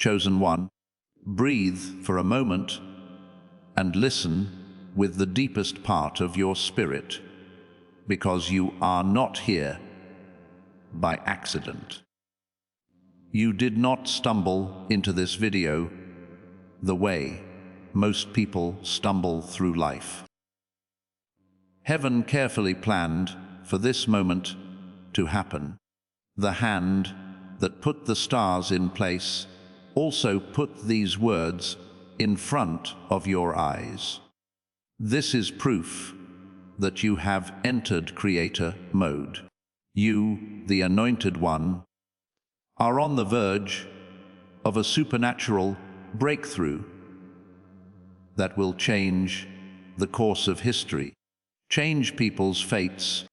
Chosen one, breathe for a moment and listen with the deepest part of your spirit, because you are not here by accident. You did not stumble into this video the way most people stumble through life. Heaven carefully planned for this moment to happen. The hand that put the stars in place also put these words in front of your eyes. This is proof that you have entered creator mode. You, the Anointed One, are on the verge of a supernatural breakthrough that will change the course of history, change people's fates,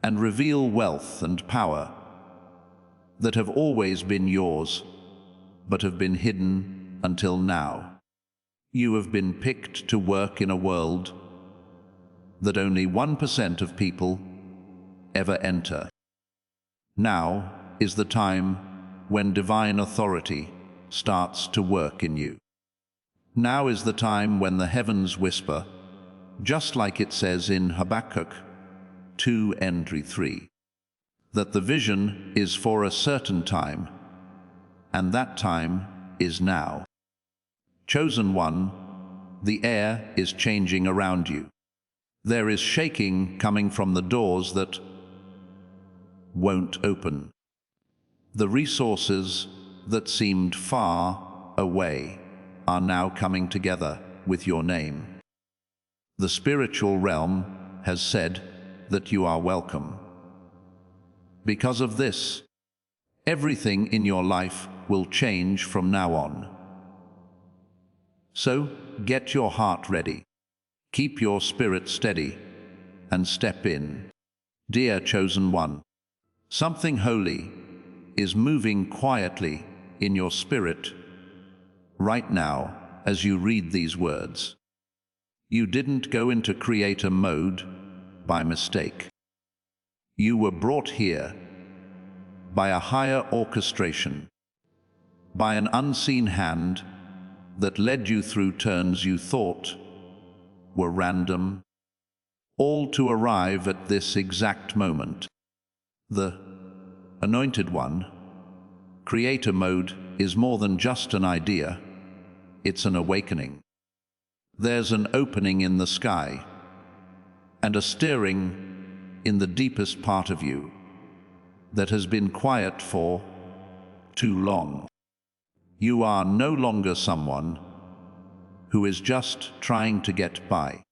and reveal wealth and power that have always been yours, but have been hidden until now. You have been picked to work in a world that only 1% of people ever enter. Now is the time when divine authority starts to work in you. Now is the time when the heavens whisper, just like it says in Habakkuk 2:3, that the vision is for a certain time, and that time is now. Chosen one, the air is changing around you. There is shaking coming from the doors that won't open. The resources that seemed far away are now coming together with your name. The spiritual realm has said that you are welcome. Because of this, everything in your life will change from now on. So, get your heart ready, keep your spirit steady, and step in. Dear Chosen One, something holy is moving quietly in your spirit right now as you read these words. You didn't go into creator mode by mistake. You were brought here by a higher orchestration, by an unseen hand that led you through turns you thought were random, all to arrive at this exact moment. The Anointed One, creator mode is more than just an idea, it's an awakening. There's an opening in the sky and a stirring in the deepest part of you that has been quiet for too long. You are no longer someone who is just trying to get by.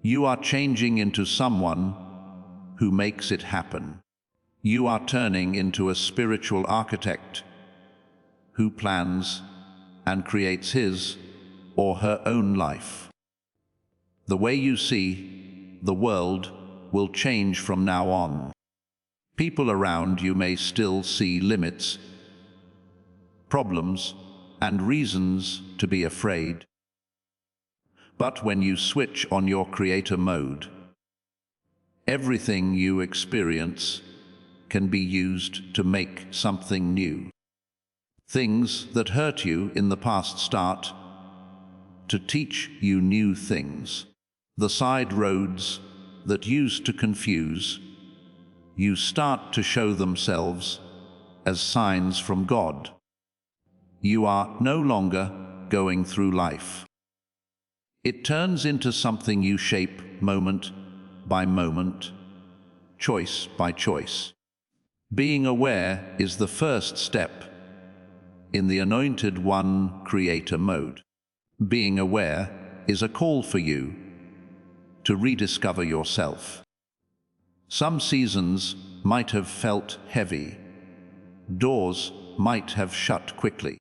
You are changing into someone who makes it happen. You are turning into a spiritual architect who plans and creates his or her own life. The way you see the world will change from now on. People around you may still see limits, problems, and reasons to be afraid. But when you switch on your creator mode, everything you experience can be used to make something new. Things that hurt you in the past start to teach you new things. The side roads that used to confuse you start to show themselves as signs from God. You are no longer going through life. It turns into something you shape moment by moment, choice by choice. Being aware is the first step in the Anointed One creator mode. Being aware is a call for you to rediscover yourself. Some seasons might have felt heavy, doors might have shut quickly,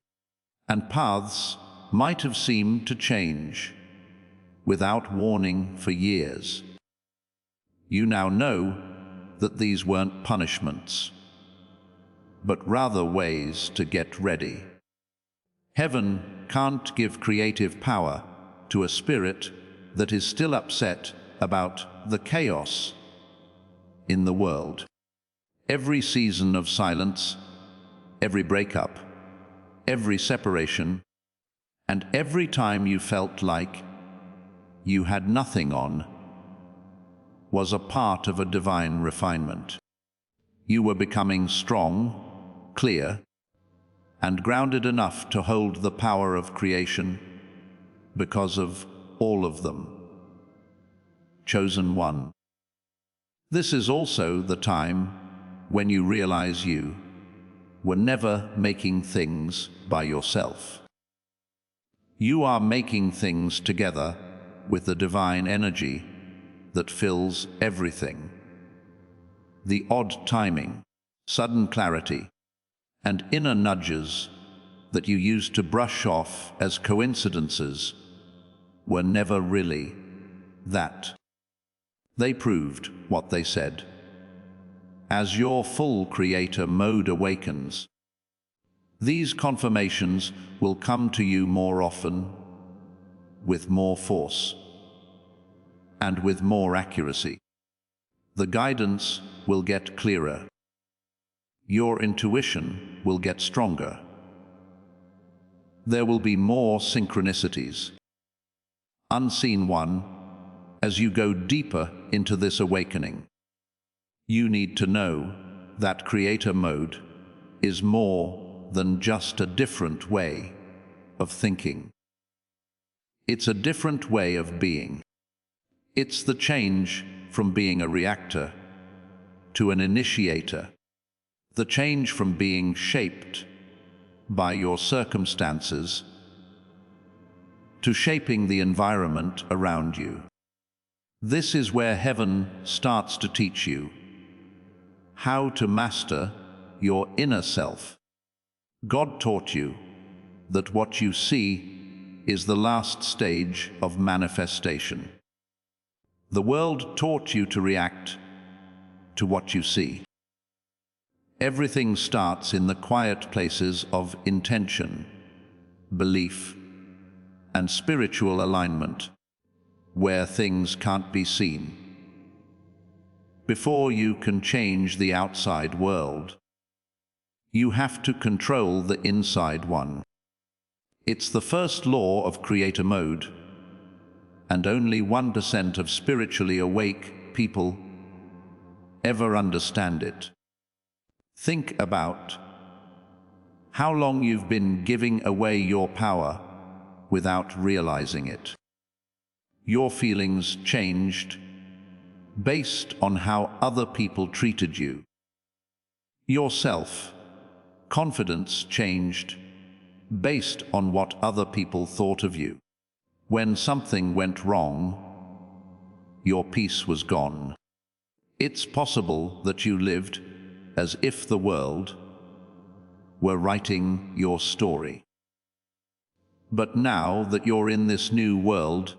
and paths might have seemed to change without warning for years. You now know that these weren't punishments, but rather ways to get ready. Heaven can't give creative power to a spirit that is still upset about the chaos in the world. Every season of silence, every breakup, every separation, and every time you felt like you had nothing on, was a part of a divine refinement. You were becoming strong, clear, and grounded enough to hold the power of creation because of all of them. Chosen one. This is also the time when you realize you were never making things by yourself. You are making things together with the divine energy that fills everything. The odd timing, sudden clarity, and inner nudges that you used to brush off as coincidences were never really that. They proved what they said. As your full creator mode awakens, these confirmations will come to you more often, with more force, and with more accuracy. The guidance will get clearer. Your intuition will get stronger. There will be more synchronicities. Unseen one, as you go deeper into this awakening, you need to know that creator mode is more than just a different way of thinking. It's a different way of being. It's the change from being a reactor to an initiator, the change from being shaped by your circumstances to shaping the environment around you. This is where heaven starts to teach you how to master your inner self. God taught you that what you see is the last stage of manifestation. The world taught you to react to what you see. Everything starts in the quiet places of intention, belief, and spiritual alignment, where things can't be seen. Before you can change the outside world, you have to control the inside one. It's the first law of creator mode, and only 1% of spiritually awake people ever understand it. Think about how long you've been giving away your power without realizing it. Your feelings changed based on how other people treated you. Your self-confidence changed based on what other people thought of you. When something went wrong, your peace was gone. It's possible that you lived as if the world were writing your story. But now that you're in this new world,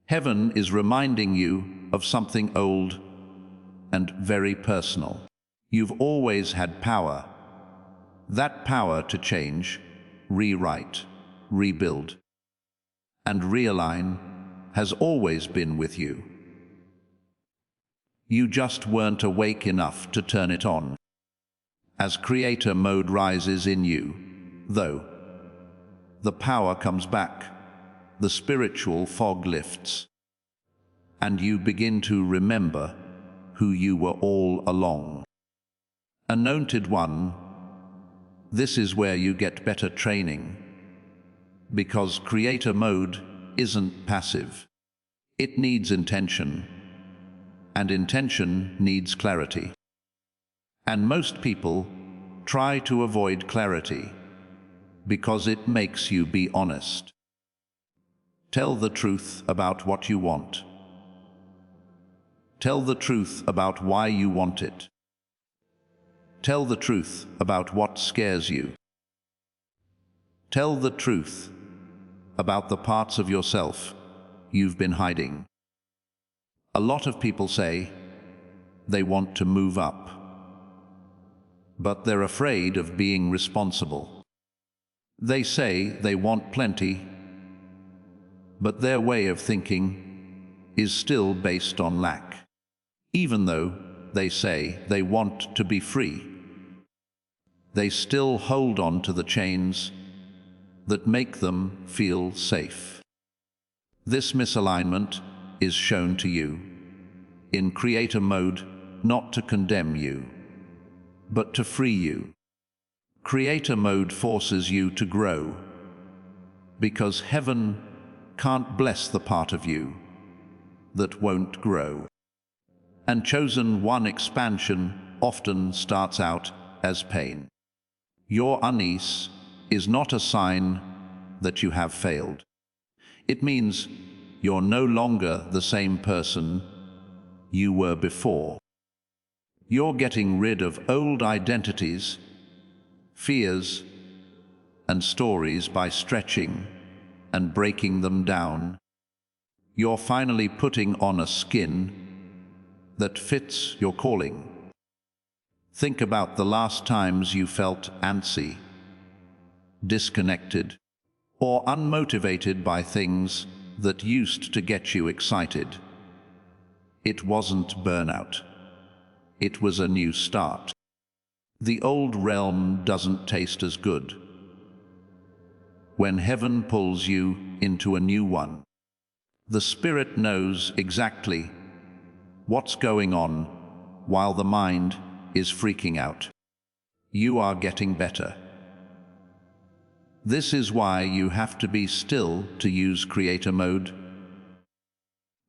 heaven is reminding you of something old and very personal. You've always had power. That power to change, rewrite, rebuild, and realign has always been with you. You just weren't awake enough to turn it on. As creator mode rises in you, though, the power comes back, the spiritual fog lifts, and you begin to remember who you were all along. Anointed one, this is where you get better training, because creator mode isn't passive. It needs intention, and intention needs clarity. And most people try to avoid clarity because it makes you be honest. Tell the truth about what you want. Tell the truth about why you want it. Tell the truth about what scares you. Tell the truth about the parts of yourself you've been hiding. A lot of people say they want to move up, but they're afraid of being responsible. They say they want plenty, but their way of thinking is still based on lack, even though they say they want to be free. they still hold on to the chains that make them feel safe. This misalignment is shown to you in creator mode, not to condemn you, but to free you. Creator mode forces you to grow, because heaven can't bless the part of you that won't grow. And chosen one expansion often starts out as pain. Your unease is not a sign that you have failed. It means you're no longer the same person you were before. You're getting rid of old identities, fears, and stories by stretching and breaking them down. You're finally putting on a skin that fits your calling. Think about the last times you felt antsy, disconnected, or unmotivated by things that used to get you excited. It wasn't burnout. It was a new start. The old realm doesn't taste as good when heaven pulls you into a new one. The spirit knows exactly what's going on while the mind is freaking out. You are getting better. This is why you have to be still to use creator mode.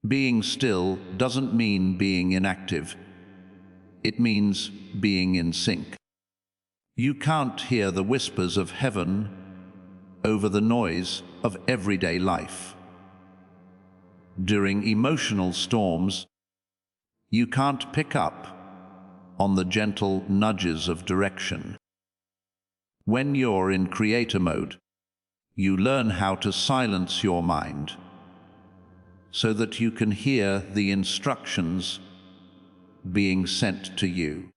Being still doesn't mean being inactive. It means being in sync. You can't hear the whispers of heaven over the noise of everyday life. During emotional storms, you can't pick up on the gentle nudges of direction. When you're in creator mode, you learn how to silence your mind so that you can hear the instructions being sent to you.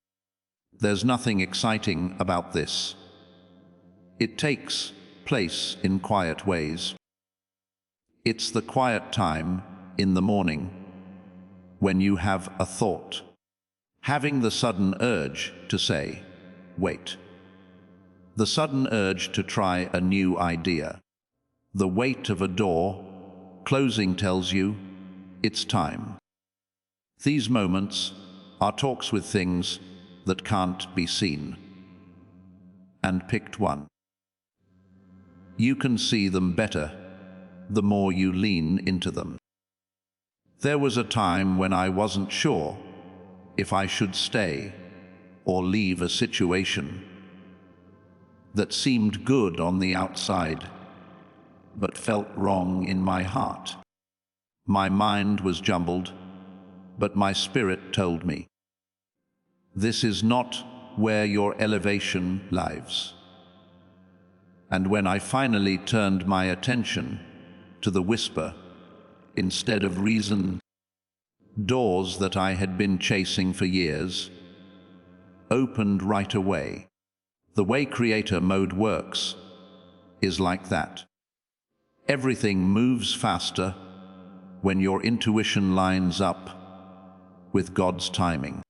There's nothing exciting about this. It takes place in quiet ways. It's the quiet time in the morning when you have a thought, having the sudden urge to say, wait. The sudden urge to try a new idea. The weight of a door closing tells you it's time. These moments are talks with things that can't be seen. And picked one. You can see them better the more you lean into them. There was a time when I wasn't sure if I should stay or leave a situation that seemed good on the outside, but felt wrong in my heart. My mind was jumbled, but my spirit told me, this is not where your elevation lies. And when I finally turned my attention to the whisper instead of reason, doors that I had been chasing for years opened right away. The way creator mode works is like that. Everything moves faster when your intuition lines up with God's timing.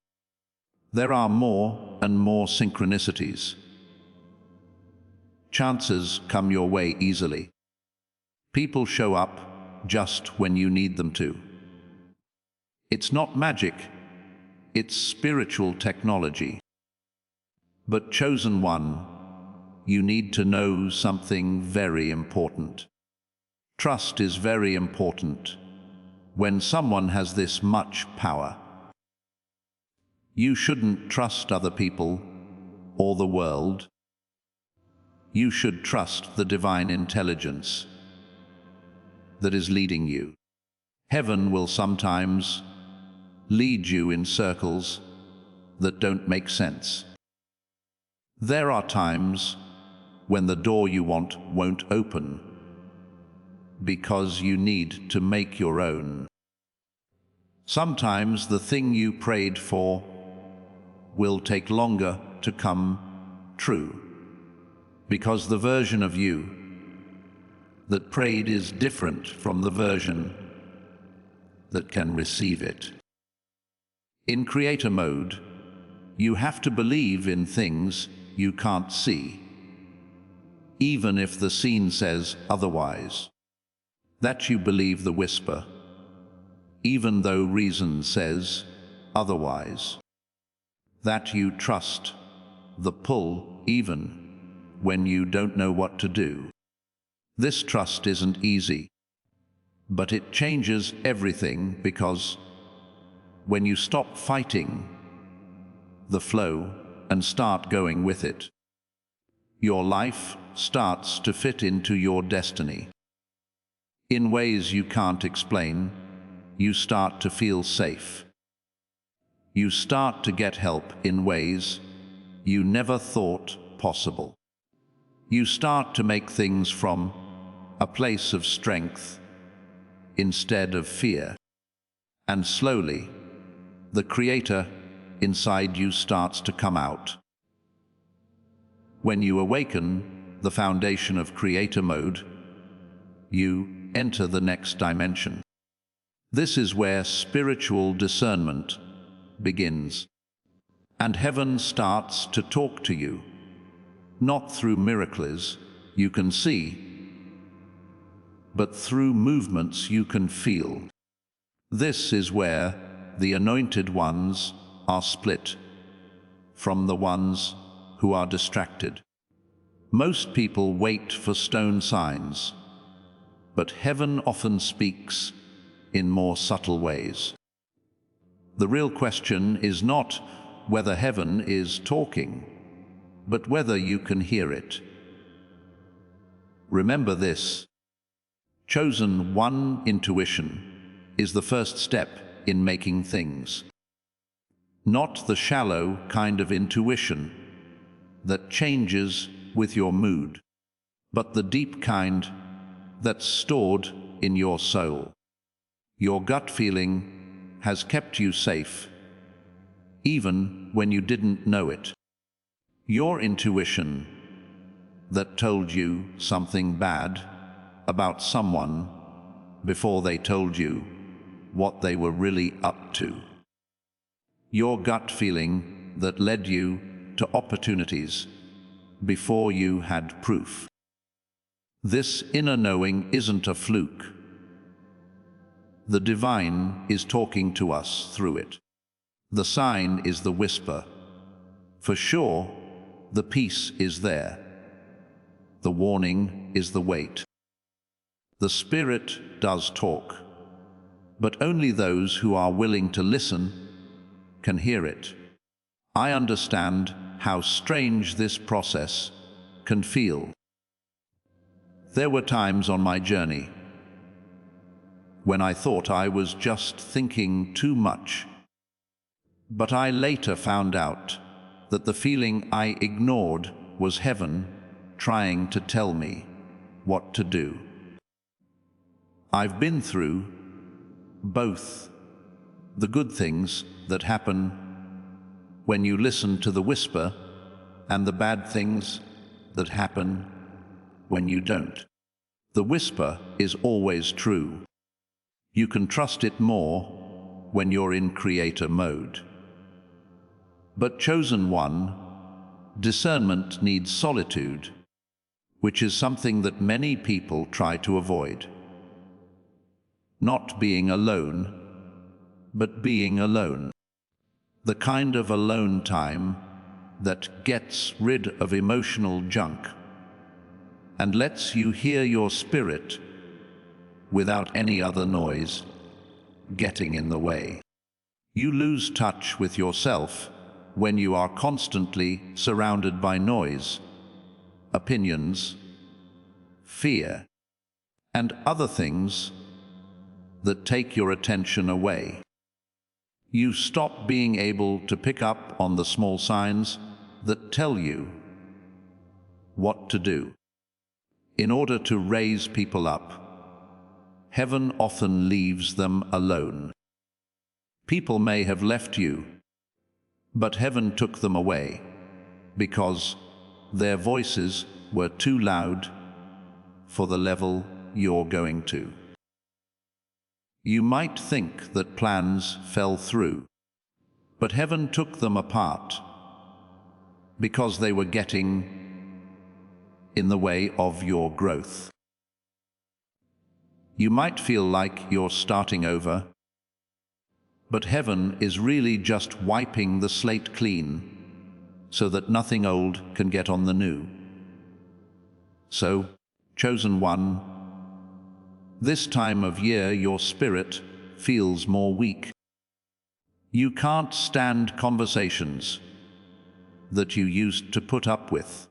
There are more and more synchronicities. Chances come your way easily. People show up just when you need them to. It's not magic, it's spiritual technology. But chosen one, you need to know something very important. Trust is very important when someone has this much power. You shouldn't trust other people or the world. You should trust the divine intelligence that is leading you. Heaven will sometimes lead you in circles that don't make sense. There are times when the door you want won't open because you need to make your own. Sometimes the thing you prayed for will take longer to come true because the version of you that prayed is different from the version that can receive it. In creator mode, you have to believe in things you can't see, even if the scene says otherwise. That you believe the whisper, even though reason says otherwise. That you trust the pull even when you don't know what to do. This trust isn't easy, but it changes everything, because when you stop fighting the flow and start going with it, your life starts to fit into your destiny. In ways you can't explain, you start to feel safe. You start to get help in ways you never thought possible. You start to make things from a place of strength instead of fear. And slowly, the creator inside you starts to come out. When you awaken the foundation of creator mode, you enter the next dimension. This is where spiritual discernment begins, and heaven starts to talk to you, not through miracles you can see, but through movements you can feel. This is where the anointed ones are split from the ones who are distracted. Most people wait for stone signs, but heaven often speaks in more subtle ways. The real question is not whether heaven is talking, but whether you can hear it. Remember this: chosen one intuition is the first step in making things. Not the shallow kind of intuition that changes with your mood, but the deep kind that's stored in your soul. Your gut feeling has kept you safe, even when you didn't know it. Your intuition that told you something bad about someone before they told you what they were really up to. Your gut feeling that led you to opportunities before you had proof. This inner knowing isn't a fluke. The divine is talking to us through it. The sign is the whisper. For sure, the peace is there. The warning is the wait. The Spirit does talk, but only those who are willing to listen can hear it. I understand how strange this process can feel. There were times on my journey when I thought I was just thinking too much, but I later found out that the feeling I ignored was heaven trying to tell me what to do. I've been through both: the good things that happen when you listen to the whisper, and the bad things that happen when you don't. The whisper is always true. You can trust it more when you're in creator mode. But chosen one, discernment needs solitude, which is something that many people try to avoid. Not being alone, but being alone. The kind of alone time that gets rid of emotional junk and lets you hear your spirit without any other noise getting in the way. You lose touch with yourself when you are constantly surrounded by noise, opinions, fear, and other things that take your attention away. You stop being able to pick up on the small signs that tell you what to do. In order to raise people up, heaven often leaves them alone. People may have left you, but heaven took them away because their voices were too loud for the level you're going to. You might think that plans fell through, but heaven took them apart because they were getting in the way of your growth. You might feel like you're starting over, but heaven is really just wiping the slate clean so that nothing old can get on the new. So, chosen one, this time of year your spirit feels more weak. You can't stand conversations that you used to put up with.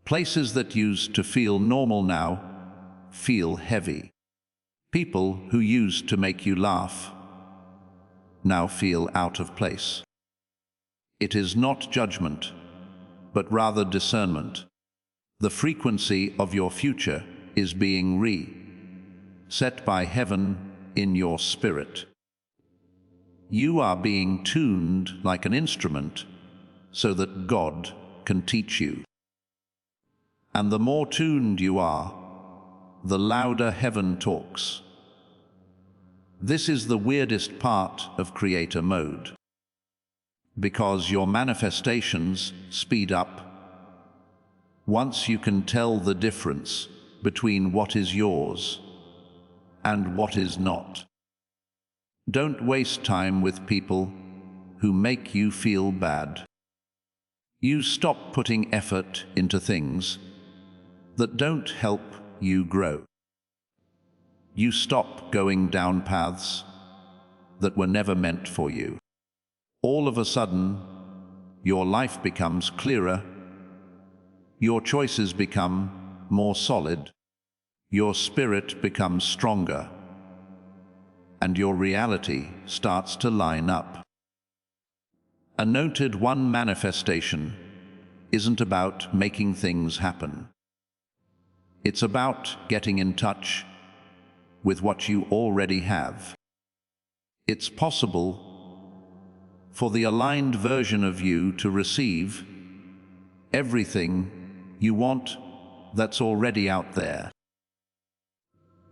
Places that used to feel normal now feel heavy. People who used to make you laugh now feel out of place. It is not judgment, but rather discernment. The frequency of your future is being set by heaven in your spirit. You are being tuned like an instrument so that God can teach you. And the more tuned you are, the louder heaven talks. This is the weirdest part of creator mode, because your manifestations speed up once you can tell the difference between what is yours and what is not. Don't waste time with people who make you feel bad. You stop putting effort into things that don't help you grow. You stop going down paths that were never meant for you. All of a sudden, your life becomes clearer, your choices become more solid, your spirit becomes stronger, and your reality starts to line up. A noted one manifestation isn't about making things happen. It's about getting in touch with what you already have. It's possible for the aligned version of you to receive everything you want that's already out there.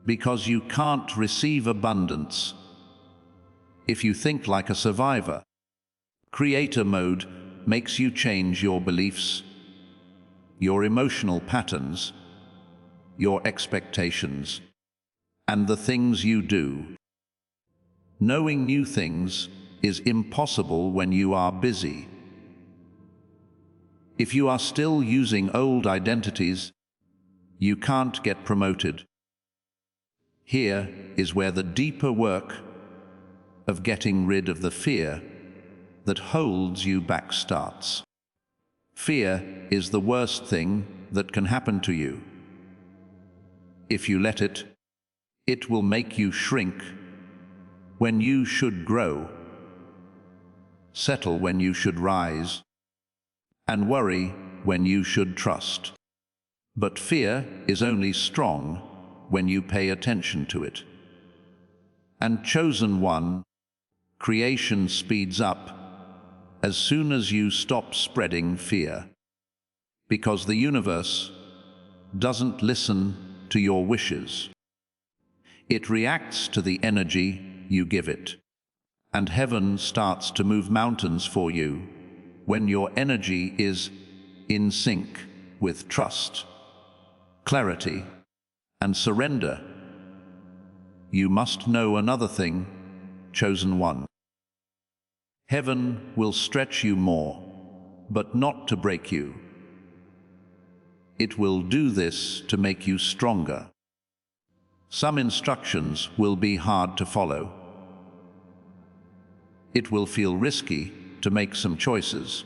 Because you can't receive abundance if you think like a survivor. Creator mode makes you change your beliefs, your emotional patterns, your expectations, and the things you do. Knowing new things is impossible when you are busy. If you are still using old identities, you can't get promoted. Here is where the deeper work of getting rid of the fear that holds you back starts. Fear is the worst thing that can happen to you. If you let it, it will make you shrink when you should grow, settle when you should rise, and worry when you should trust. But fear is only strong when you pay attention to it. And chosen one, creation speeds up as soon as you stop spreading fear. Because the universe doesn't listen to your wishes. It reacts to the energy you give it. And heaven starts to move mountains for you when your energy is in sync with trust, clarity, and surrender. You must know another thing, chosen one. Heaven will stretch you more, but not to break you. It will do this to make you stronger. Some instructions will be hard to follow. It will feel risky to make some choices.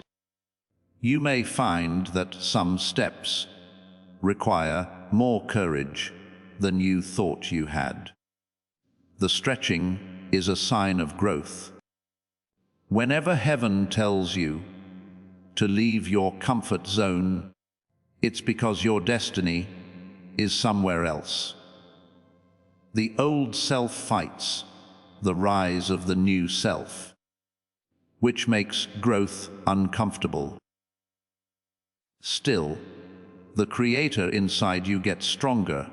You may find that some steps require more courage than you thought you had. The stretching is a sign of growth. Whenever heaven tells you to leave your comfort zone, it's because your destiny is somewhere else. The old self fights the rise of the new self, which makes growth uncomfortable. Still, the creator inside you gets stronger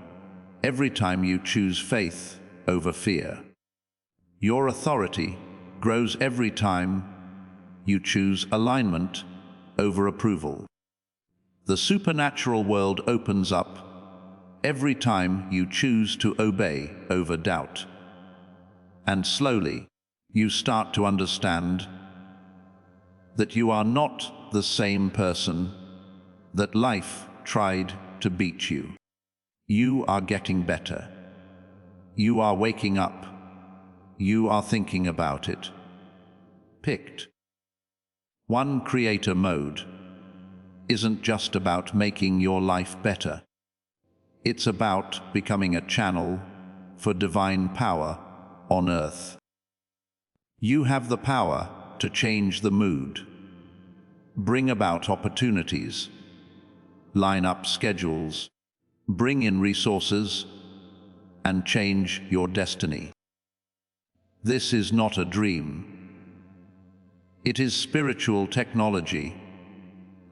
every time you choose faith over fear. Your authority grows every time you choose alignment over approval. The supernatural world opens up every time you choose to obey over doubt. And slowly, you start to understand that you are not the same person that life tried to beat you. You are getting better. You are waking up. You are thinking about it. Picked. One creator mode isn't just about making your life better. It's about becoming a channel for divine power on earth. You have the power to change the mood, bring about opportunities, line up schedules, bring in resources, and change your destiny. This is not a dream. It is spiritual technology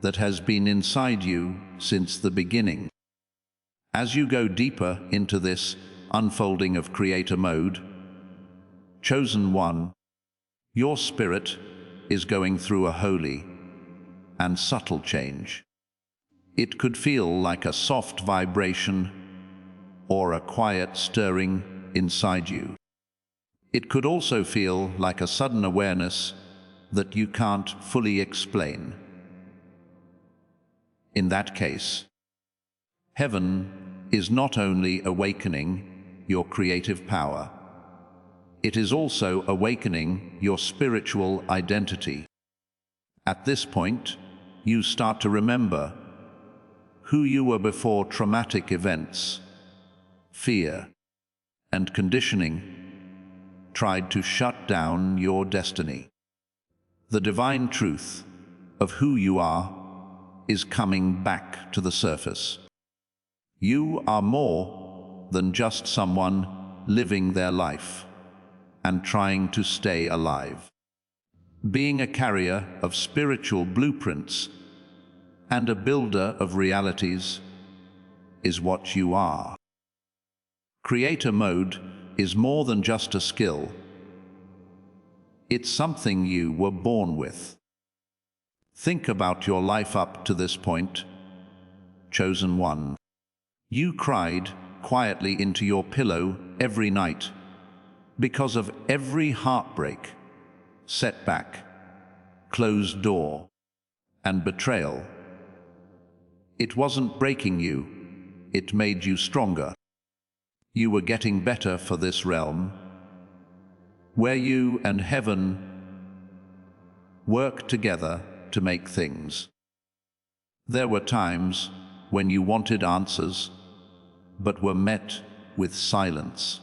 that has been inside you since the beginning. As you go deeper into this unfolding of creator mode, chosen one, your spirit is going through a holy and subtle change. It could feel like a soft vibration or a quiet stirring inside you. It could also feel like a sudden awareness that you can't fully explain. In that case, heaven is not only awakening your creative power, it is also awakening your spiritual identity. At this point, you start to remember who you were before traumatic events, fear, and conditioning tried to shut down your destiny. The divine truth of who you are is coming back to the surface. You are more than just someone living their life and trying to stay alive. Being a carrier of spiritual blueprints and a builder of realities is what you are. Creator mode is more than just a skill. It's something you were born with. Think about your life up to this point, chosen one. You cried quietly into your pillow every night because of every heartbreak, setback, closed door, and betrayal. It wasn't breaking you, it made you stronger. You were getting better for this realm, where you and heaven work together to make things. There were times when you wanted answers, but were met with silence.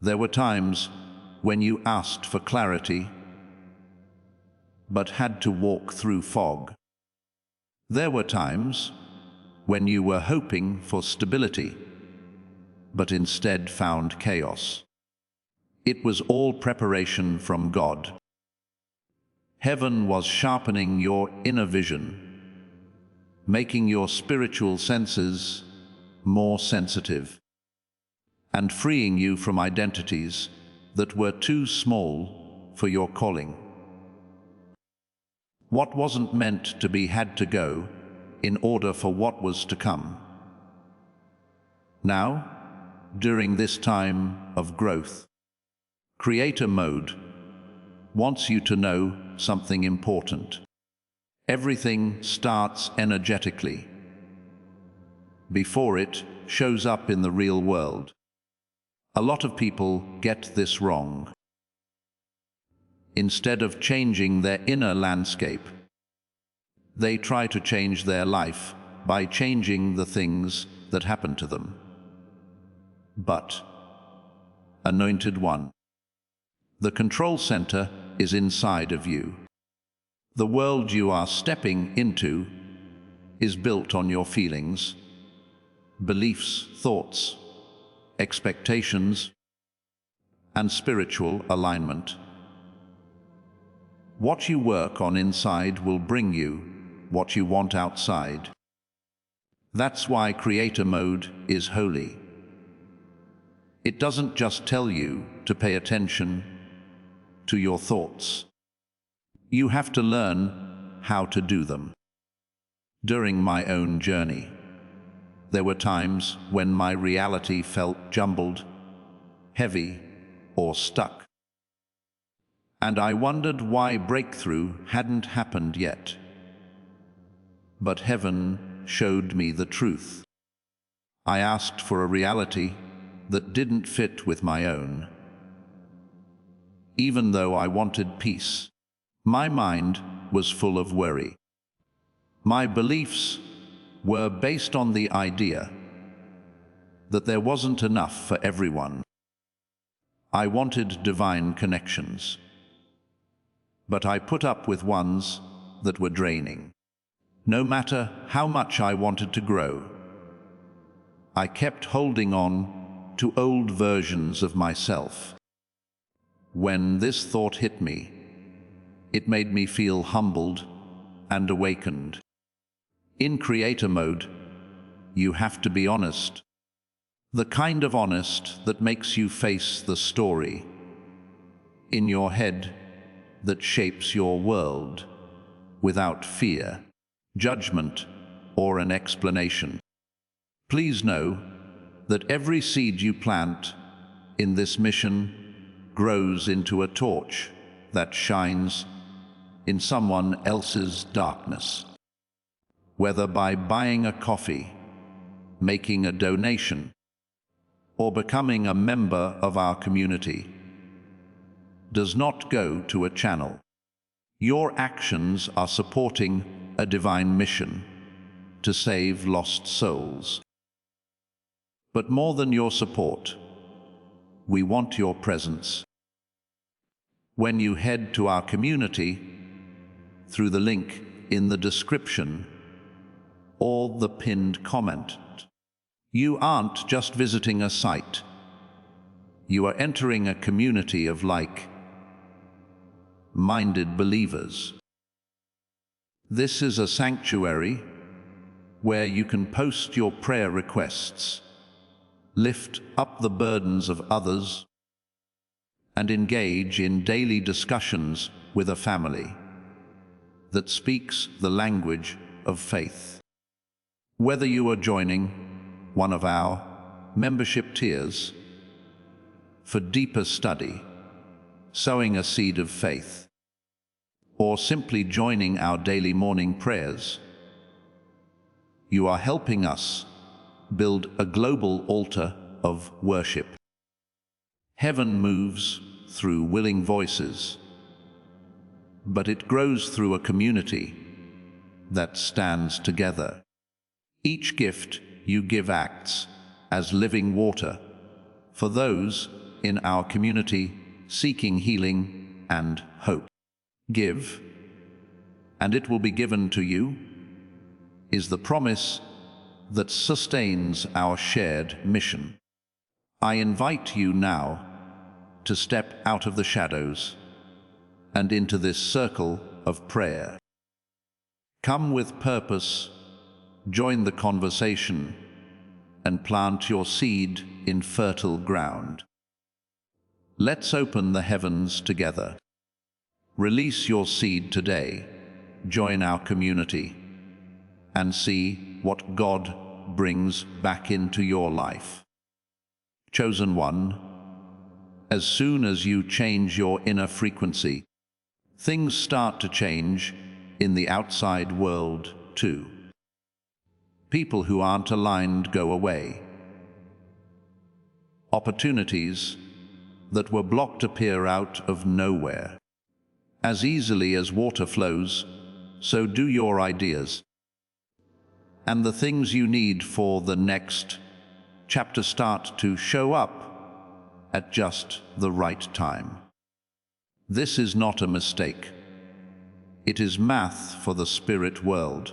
There were times when you asked for clarity, but had to walk through fog. There were times when you were hoping for stability, but instead found chaos. It was all preparation from God. Heaven was sharpening your inner vision, making your spiritual senses more sensitive, and freeing you from identities that were too small for your calling. What wasn't meant to be had to go in order for what was to come. Now, during this time of growth, creator mode wants you to know something important. Everything starts energetically before it shows up in the real world. A lot of people get this wrong. Instead of changing their inner landscape, they try to change their life by changing the things that happen to them. But, anointed one, the control center is inside of you. The world you are stepping into is built on your feelings, beliefs, thoughts, expectations, and spiritual alignment. What you work on inside will bring you what you want outside. That's why creator mode is holy. It doesn't just tell you to pay attention to your thoughts. You have to learn how to do them. During my own journey, there were times when my reality felt jumbled, heavy, or stuck. And I wondered why breakthrough hadn't happened yet. But heaven showed me the truth. I asked for a reality that didn't fit with my own. Even though I wanted peace, my mind was full of worry. My beliefs were based on the idea that there wasn't enough for everyone. I wanted divine connections, but I put up with ones that were draining. No matter how much I wanted to grow, I kept holding on to old versions of myself. When this thought hit me, it made me feel humbled and awakened. In creator mode, you have to be honest. The kind of honest that makes you face the story in your head that shapes your world without fear, judgment, or an explanation. Please know that every seed you plant in this mission grows into a torch that shines in someone else's darkness. Whether by buying a coffee, making a donation, or becoming a member of our community, does not go to a channel. Your actions are supporting a divine mission to save lost souls. But more than your support, we want your presence. When you head to our community through the link in the description or the pinned comment, you aren't just visiting a site. You are entering a community of like-minded believers. This is a sanctuary where you can post your prayer requests, lift up the burdens of others, and engage in daily discussions with a family that speaks the language of faith. Whether you are joining one of our membership tiers for deeper study, sowing a seed of faith, or simply joining our daily morning prayers, you are helping us build a global altar of worship. Heaven moves through willing voices, but it grows through a community that stands together. Each gift you give acts as living water for those in our community seeking healing and hope. Give, and it will be given to you, is the promise that sustains our shared mission. I invite you now to step out of the shadows and into this circle of prayer. Come with purpose, join the conversation, and plant your seed in fertile ground. Let's open the heavens together. Release your seed today, join our community, and see what God brings back into your life. Chosen one, as soon as you change your inner frequency, things start to change in the outside world too. People who aren't aligned go away. Opportunities that were blocked appear out of nowhere. As easily as water flows, so do your ideas. And the things you need for the next chapter start to show up at just the right time. This is not a mistake. It is math for the spirit world.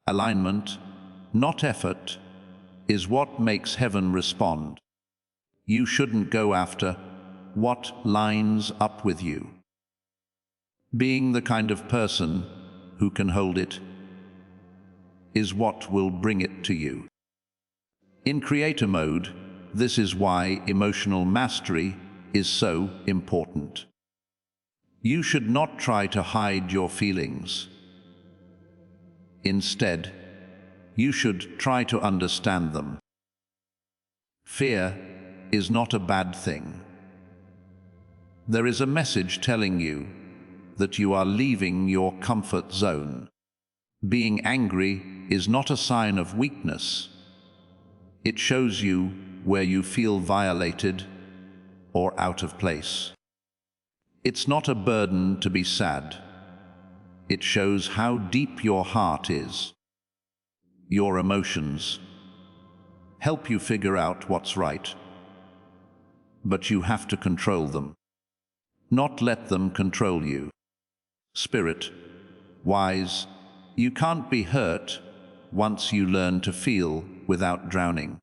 Alignment, not effort, is what makes heaven respond. You shouldn't go after what lines up with you. Being the kind of person who can hold it is what will bring it to you. In creator mode, this is why emotional mastery is so important. You should not try to hide your feelings. Instead, you should try to understand them. Fear is not a bad thing. There is a message telling you that you are leaving your comfort zone. Being angry is not a sign of weakness. It shows you where you feel violated or out of place. It's not a burden to be sad. It shows how deep your heart is. Your emotions help you figure out what's right, but you have to control them, not let them control you. Spirit, wise, you can't be hurt once you learn to feel without drowning,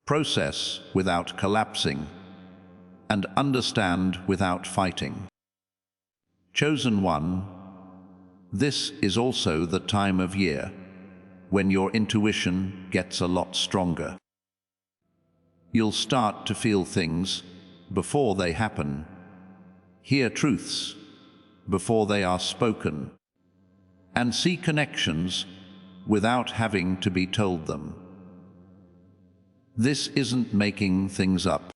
process without collapsing, and understand without fighting. Chosen one, this is also the time of year when your intuition gets a lot stronger. You'll start to feel things before they happen, hear truths before they are spoken, and see connections without having to be told them. This isn't making things up.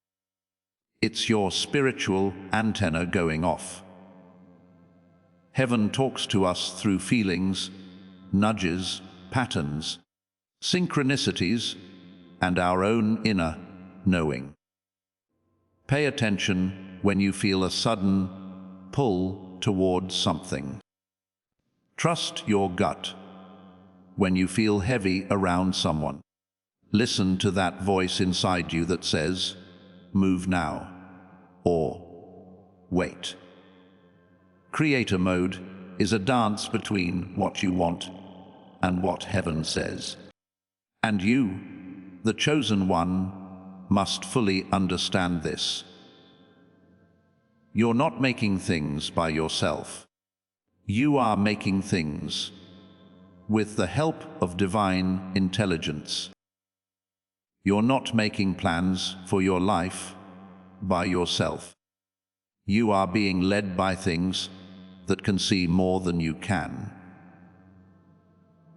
It's your spiritual antenna going off. Heaven talks to us through feelings, nudges, patterns, synchronicities, and our own inner knowing. Pay attention when you feel a sudden pull towards something. Trust your gut when you feel heavy around someone. Listen to that voice inside you that says, "Move now," or "Wait." Creator mode is a dance between what you want and what heaven says. And you, the chosen one, must fully understand this. You're not making things by yourself. You are making things with the help of divine intelligence. You're not making plans for your life by yourself. You are being led by things that can see more than you can.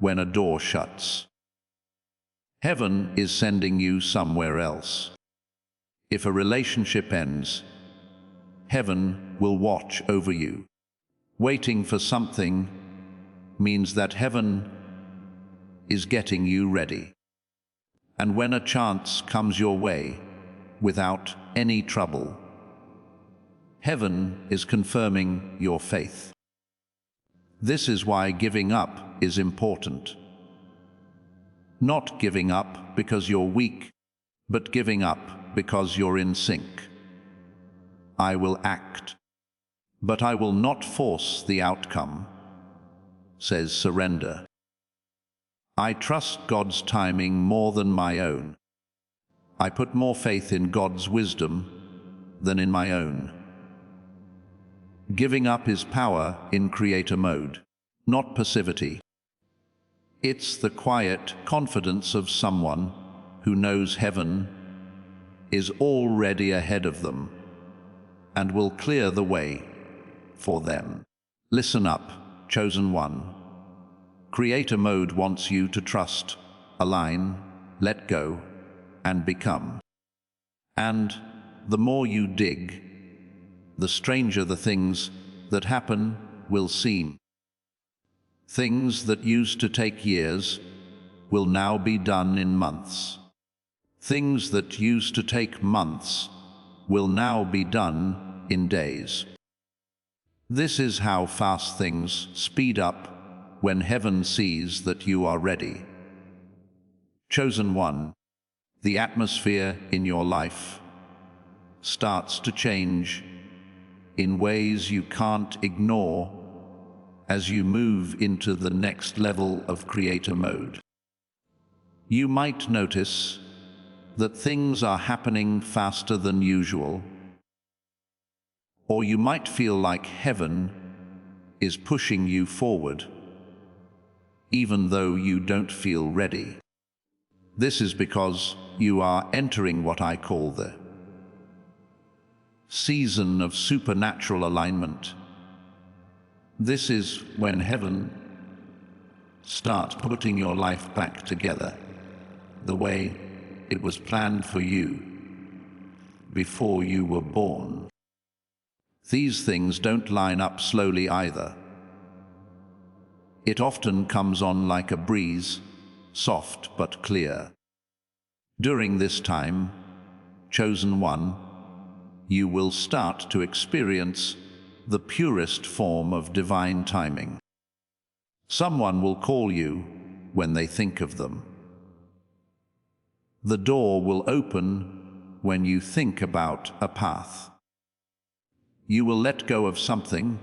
When a door shuts, heaven is sending you somewhere else. If a relationship ends, heaven will watch over you. Waiting for something means that heaven is getting you ready. And when a chance comes your way without any trouble, heaven is confirming your faith. This is why giving up is important. Not giving up because you're weak, but giving up because you're in sync. I will act, but I will not force the outcome, says surrender. I trust God's timing more than my own. I put more faith in God's wisdom than in my own. Giving up is power in creator mode, not passivity. It's the quiet confidence of someone who knows heaven is already ahead of them and will clear the way for them. Listen up, chosen one. Creator mode wants you to trust, align, let go, and become. And the more you dig, the stranger the things that happen will seem. Things that used to take years will now be done in months. Things that used to take months will now be done in days. This is how fast things speed up when heaven sees that you are ready. Chosen one, the atmosphere in your life starts to change in ways you can't ignore as you move into the next level of creator mode. You might notice that things are happening faster than usual, or you might feel like heaven is pushing you forward, even though you don't feel ready. This is because you are entering what I call the season of supernatural alignment. This is when heaven Start putting your life back together, the way it was planned for you before you were born. These things don't line up slowly either. It often comes on like a breeze, soft but clear. During this time, chosen one, you will start to experience the purest form of divine timing. Someone will call you when they think of them. The door will open when you think about a path. You will let go of something,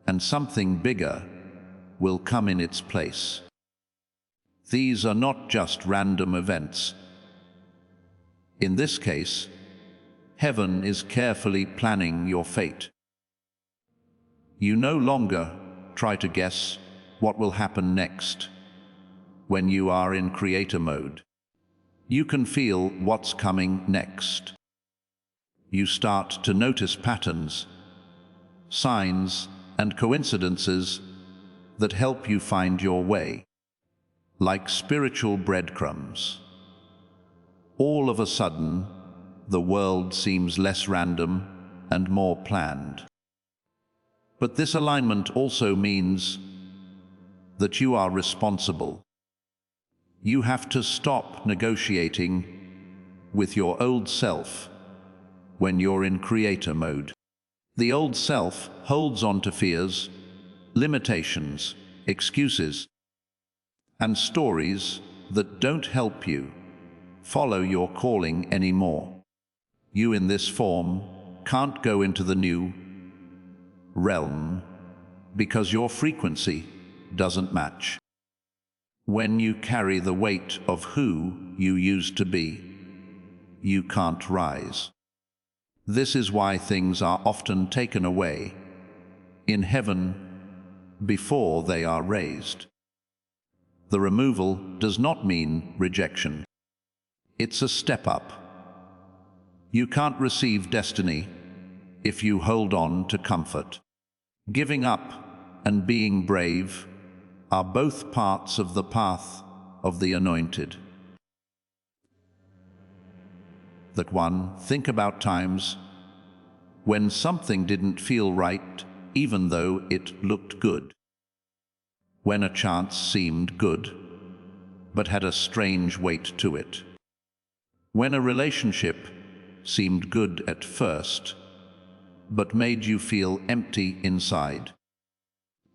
and something bigger will come in its place. These are not just random events. In this case, heaven is carefully planning your fate. You no longer try to guess what will happen next when you are in creator mode. You can feel what's coming next. You start to notice patterns, signs, and coincidences that help you find your way, like spiritual breadcrumbs. All of a sudden, the world seems less random and more planned. But this alignment also means that you are responsible. You have to stop negotiating with your old self when you're in creator mode. The old self holds on to fears, limitations, excuses, and stories that don't help you follow your calling anymore. You in this form can't go into the new realm because your frequency doesn't match. When you carry the weight of who you used to be, you can't rise. This is why things are often taken away in heaven before they are raised. The removal does not mean rejection. It's a step up. You can't receive destiny if you hold on to comfort. Giving up and being brave are both parts of the path of the anointed. That one, think about times when something didn't feel right, even though it looked good. When a chance seemed good, but had a strange weight to it. When a relationship seemed good at first, but made you feel empty inside.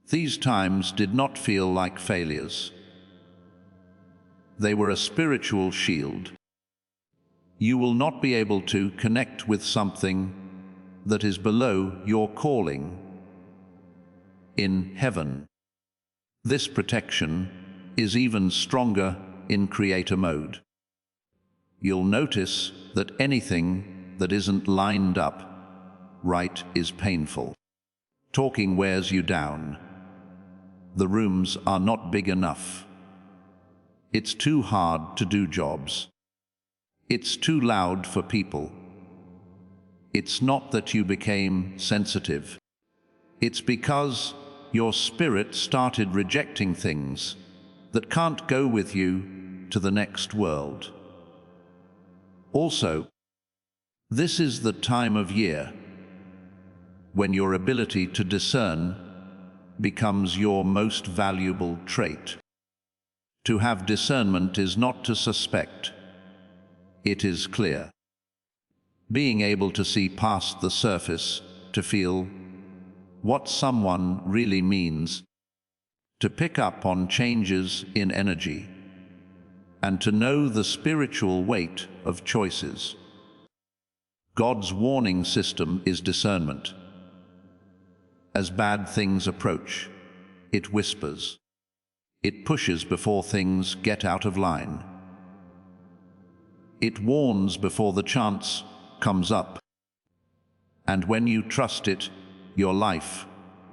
These times did not feel like failures. They were a spiritual shield. You will not be able to connect with something that is below your calling in heaven. This protection is even stronger in creator mode. You'll notice that anything that isn't lined up right is painful. Talking wears you down. The rooms are not big enough. It's too hard to do jobs. It's too loud for people. It's not that you became sensitive. It's because your spirit started rejecting things that can't go with you to the next world. Also, this is the time of year when your ability to discern becomes your most valuable trait. To have discernment is not to suspect. It is clear. Being able to see past the surface, to feel what someone really means, to pick up on changes in energy, and to know the spiritual weight of choices. God's warning system is discernment. As bad things approach, it whispers. It pushes before things get out of line. It warns before the chance comes up. And when you trust it, your life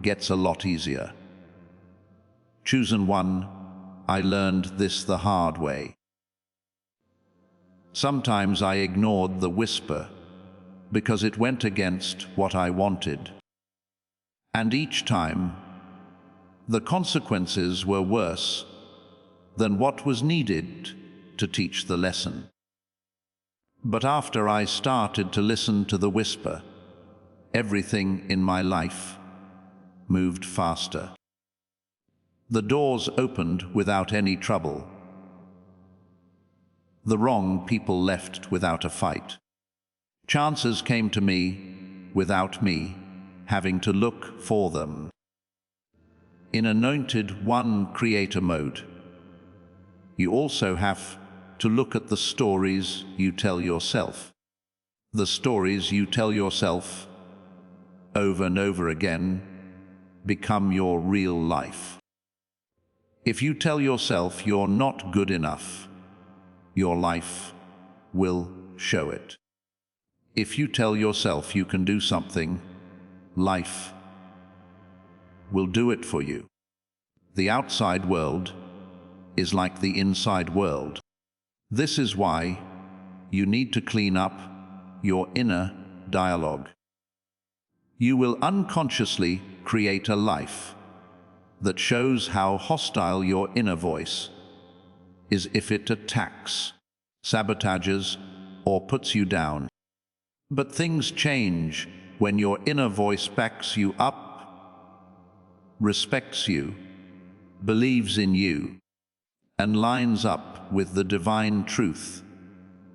gets a lot easier. Chosen one, I learned this the hard way. Sometimes I ignored the whisper because it went against what I wanted. And each time, The consequences were worse than what was needed to teach the lesson. But after I started to listen to the whisper, everything in my life moved faster. The doors opened without any trouble. The wrong people left without a fight. Chances came to me without me having to look for them. In Anointed One Creator mode, you also have to look at the stories you tell yourself. The stories you tell yourself over and over again become your real life. If you tell yourself you're not good enough, your life will show it. If you tell yourself you can do something, life will do it for you. The outside world is like the inside world. This is why you need to clean up your inner dialogue. You will unconsciously create a life that shows how hostile your inner voice is if it attacks, sabotages, or puts you down. But things change when your inner voice backs you up, respects you, believes in you, and lines up with the divine truth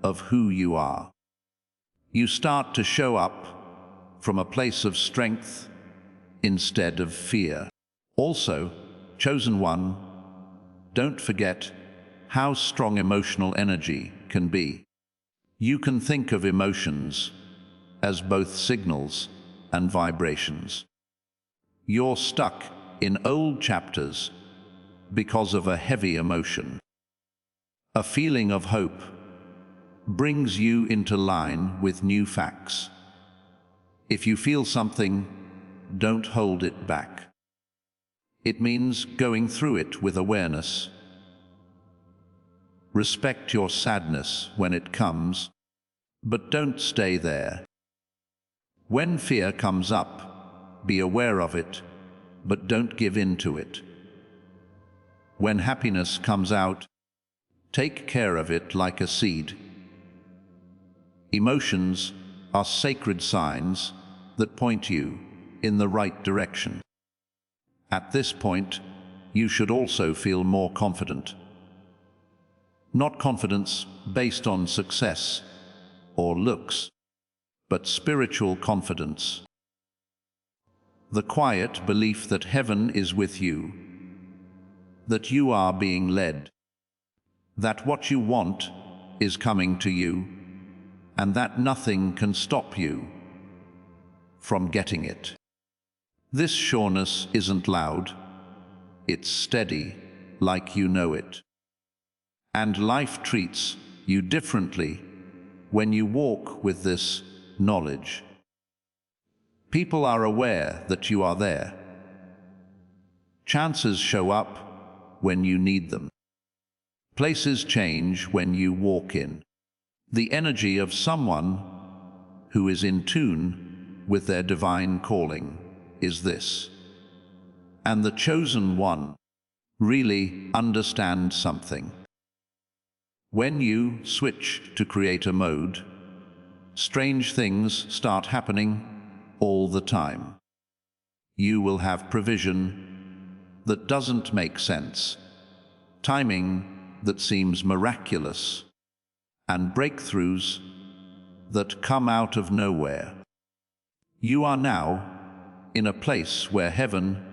of who you are. You start to show up from a place of strength instead of fear. Also, Chosen One, don't forget how strong emotional energy can be. You can think of emotions as both signals and vibrations. You're stuck in old chapters because of a heavy emotion. A feeling of hope brings you into line with new facts. If you feel something, don't hold it back. It means going through it with awareness. Respect your sadness when it comes, but don't stay there. When fear comes up, be aware of it, but don't give in to it. When happiness comes out, take care of it like a seed. Emotions are sacred signs that point you in the right direction. At this point, you should also feel more confident. Not confidence based on success or looks, but spiritual confidence. The quiet belief that heaven is with you, that you are being led, that what you want is coming to you, and that nothing can stop you from getting it. This sureness isn't loud, it's steady, like you know it. And life treats you differently when you walk with this knowledge. People are aware that you are there. Chances show up when you need them. Places change when you walk in. The energy of someone who is in tune with their divine calling is this. And the Chosen One really understands something. When you switch to Creator mode, strange things start happening all the time. You will have provision that doesn't make sense, timing that seems miraculous, and breakthroughs that come out of nowhere. You are now in a place where heaven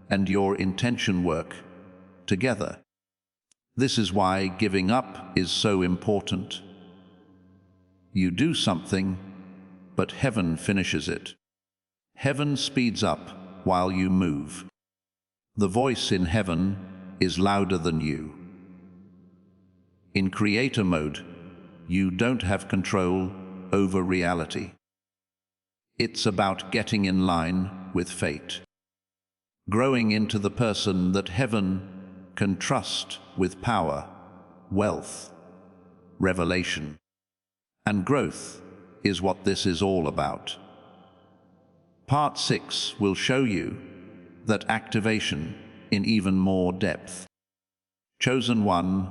and your intention work together. This is why giving up is so important. You do something, but heaven finishes it. Heaven speeds up while you move. The voice in heaven is louder than you. In Creator mode, you don't have control over reality. It's about getting in line with fate, growing into the person that heaven can trust with power, wealth, revelation. And growth is what this is all about. Part 6 will show you that activation in even more depth. Chosen One,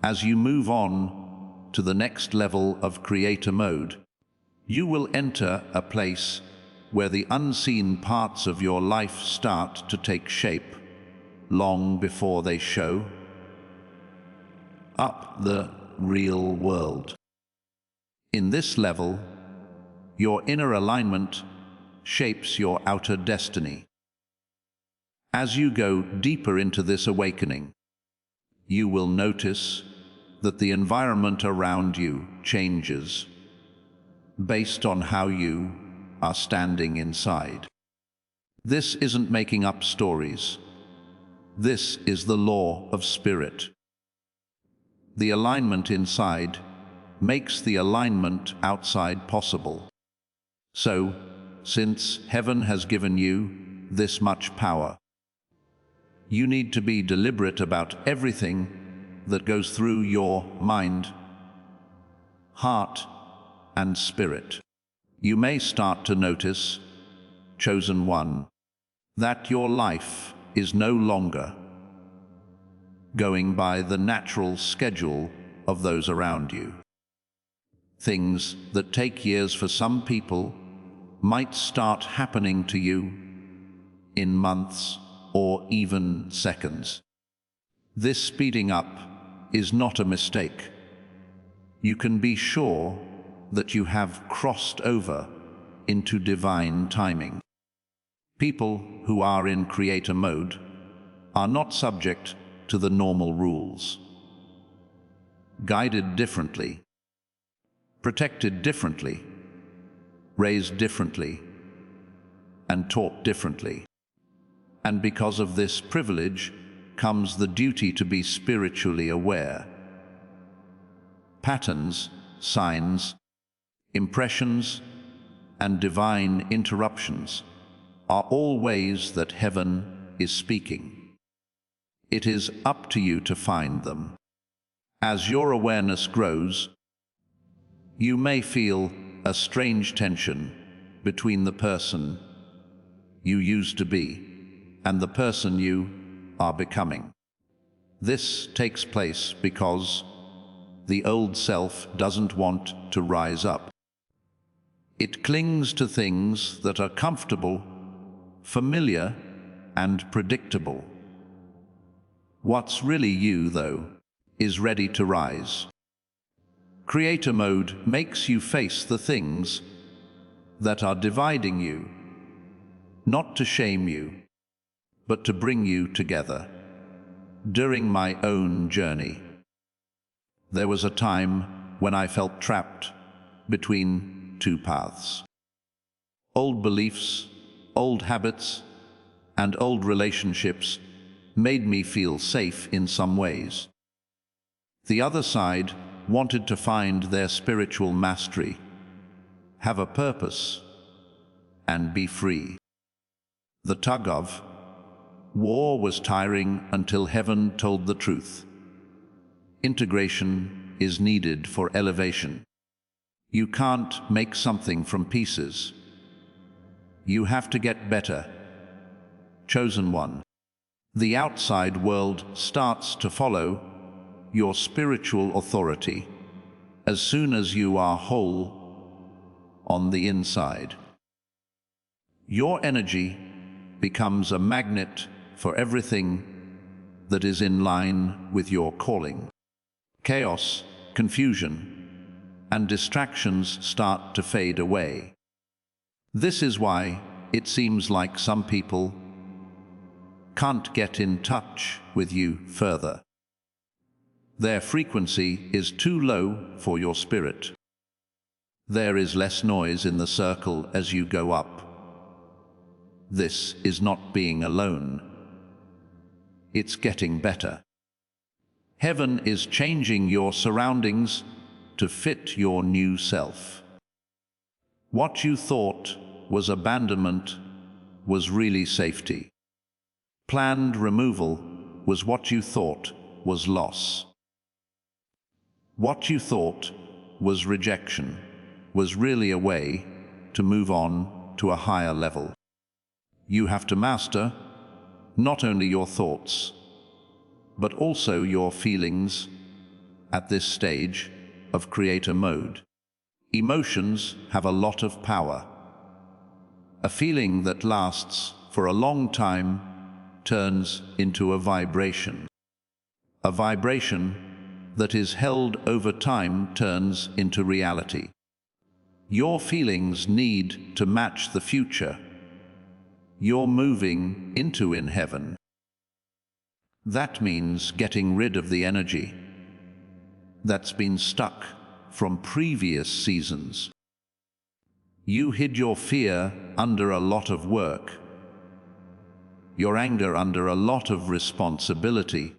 as you move on to the next level of creator mode, you will enter a place where the unseen parts of your life start to take shape long before they show up the real world. In this level, your inner alignment shapes your outer destiny. As you go deeper into this awakening, you will notice that the environment around you changes based on how you are standing inside. This isn't making up stories. This is the law of spirit. The alignment inside makes the alignment outside possible. So, since heaven has given you this much power, you need to be deliberate about everything that goes through your mind, heart, and spirit. You may start to notice, Chosen One, that your life is no longer going by the natural schedule of those around you. Things that take years for some people might start happening to you in months or even seconds. This speeding up is not a mistake. You can be sure that you have crossed over into divine timing. People who are in creator mode are not subject to the normal rules. Guided differently, protected differently, raised differently, and taught differently. And because of this privilege comes the duty to be spiritually aware. Patterns, signs, impressions, and divine interruptions are all ways that heaven is speaking. It is up to you to find them. As your awareness grows, you may feel a strange tension between the person you used to be and the person you are becoming. This takes place because the old self doesn't want to rise up. It clings to things that are comfortable, familiar, and predictable. What's really you, though, is ready to rise. Creator mode makes you face the things that are dividing you, not to shame you, but to bring you together. During my own journey, there was a time when I felt trapped between two paths. Old beliefs, old habits, and old relationships made me feel safe in some ways. The other side wanted to find their spiritual mastery, have a purpose, and be free. The tug of war was tiring until heaven told the truth. Integration is needed for elevation. You can't make something from pieces. You have to get better. Chosen One. The outside world starts to follow your spiritual authority as soon as you are whole on the inside. Your energy becomes a magnet for everything that is in line with your calling. Chaos, confusion, and distractions start to fade away. This is why it seems like some people can't get in touch with you further. Their frequency is too low for your spirit. There is less noise in the circle as you go up. This is not being alone. It's getting better. Heaven is changing your surroundings to fit your new self. What you thought was abandonment was really safety. Planned removal was what you thought was loss. What you thought was rejection was really a way to move on to a higher level. You have to master not only your thoughts, but also your feelings at this stage of creator mode. Emotions have a lot of power. A feeling that lasts for a long time turns into a vibration. A vibration that is held over time turns into reality. Your feelings need to match the future you're moving into in heaven. That means getting rid of the energy that's been stuck from previous seasons. You hid your fear under a lot of work, your anger under a lot of responsibility,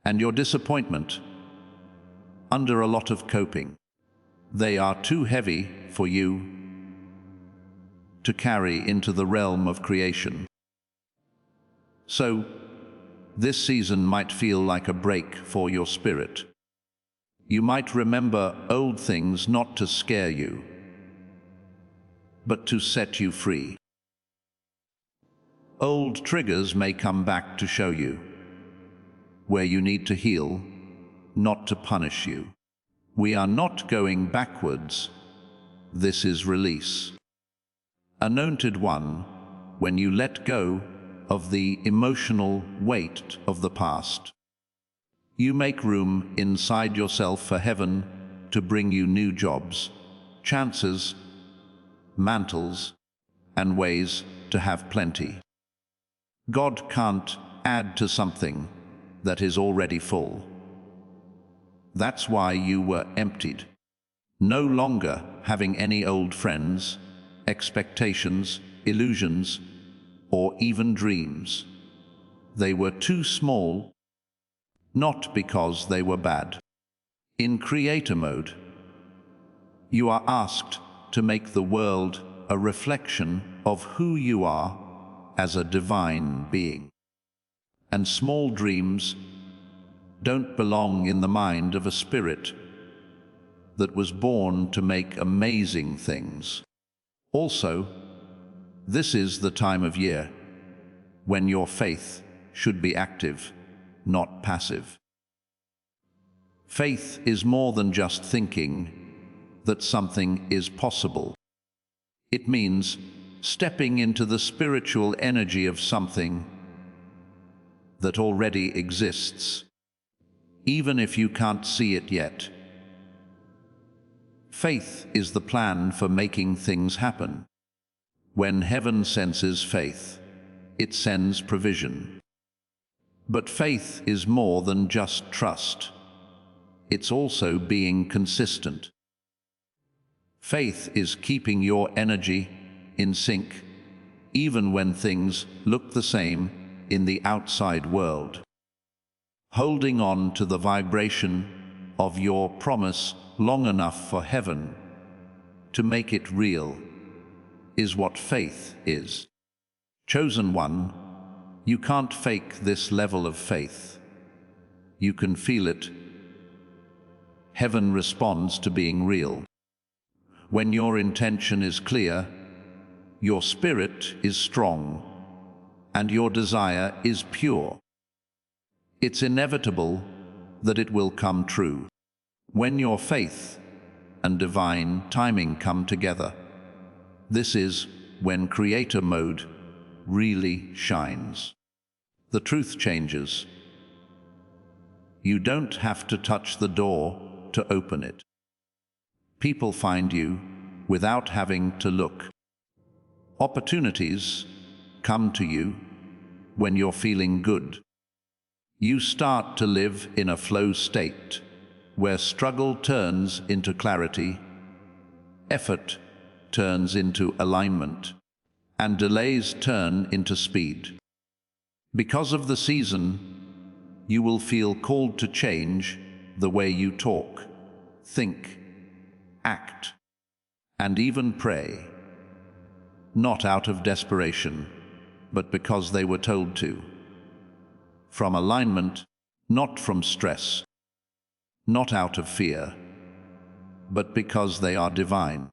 and your disappointment under a lot of coping. They are too heavy for you to carry into the realm of creation. So, this season might feel like a break for your spirit. You might remember old things not to scare you, but to set you free. Old triggers may come back to show you where you need to heal, not to punish you. We are not going backwards. This is release. Anointed One, when you let go of the emotional weight of the past, you make room inside yourself for heaven to bring you new jobs, chances, mantles, and ways to have plenty. God can't add to something that is already full. That's why you were emptied. No longer having any old friends, expectations, illusions, or even dreams. They were too small, not because they were bad. In creator mode, you are asked to make the world a reflection of who you are as a divine being. And small dreams don't belong in the mind of a spirit that was born to make amazing things. Also, this is the time of year when your faith should be active, not passive. Faith is more than just thinking that something is possible. It means stepping into the spiritual energy of something that already exists, even if you can't see it yet. Faith is the plan for making things happen. When heaven senses faith, it sends provision. But faith is more than just trust. It's also being consistent. Faith is keeping your energy in sync, even when things look the same in the outside world. Holding on to the vibration of your promise long enough for heaven to make it real is what faith is. Chosen One, you can't fake this level of faith. You can feel it. Heaven responds to being real. When your intention is clear, your spirit is strong, and your desire is pure. It's inevitable that it will come true. When your faith and divine timing come together, this is when creator mode really shines. The truth changes. You don't have to touch the door to open it. People find you without having to look. Opportunities come to you when you're feeling good. You start to live in a flow state where struggle turns into clarity, effort turns into alignment, and delays turn into speed. Because of the season, you will feel called to change the way you talk, think, act, and even pray. Not out of desperation, but because they were told to. From alignment, not from stress. Not out of fear, but because they are divine.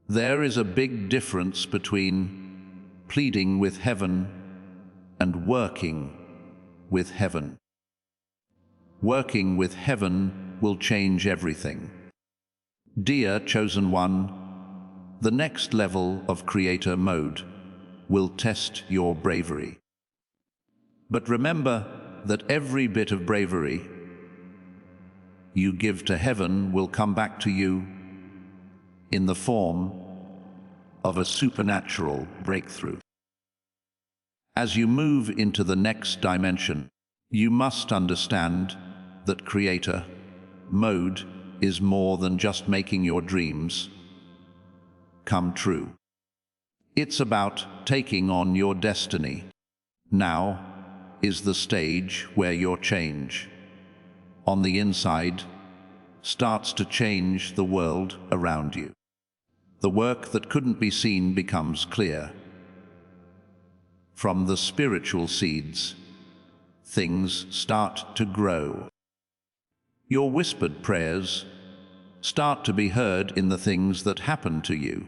There is a big difference between pleading with heaven and working with heaven. Working with heaven will change everything. Dear Chosen One, the next level of Creator Mode will test your bravery. But remember that every bit of bravery you give to heaven will come back to you in the form of a supernatural breakthrough. As you move into the next dimension, you must understand that Creator Mode is more than just making your dreams come true. It's about taking on your destiny. Now is the stage where your change on the inside starts to change the world around you. The work that couldn't be seen becomes clear. From the spiritual seeds, things start to grow. Your whispered prayers start to be heard in the things that happen to you.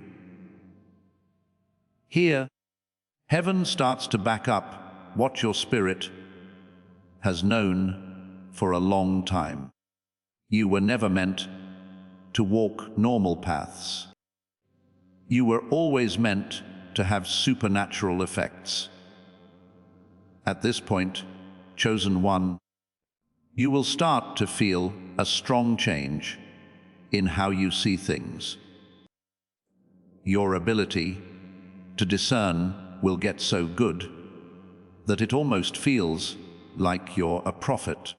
Here, heaven starts to back up what your spirit has known for a long time. You were never meant to walk normal paths. You were always meant to have supernatural effects. At this point, Chosen One, you will start to feel a strong change in how you see things. Your ability to discern will get so good that it almost feels like you're a prophet.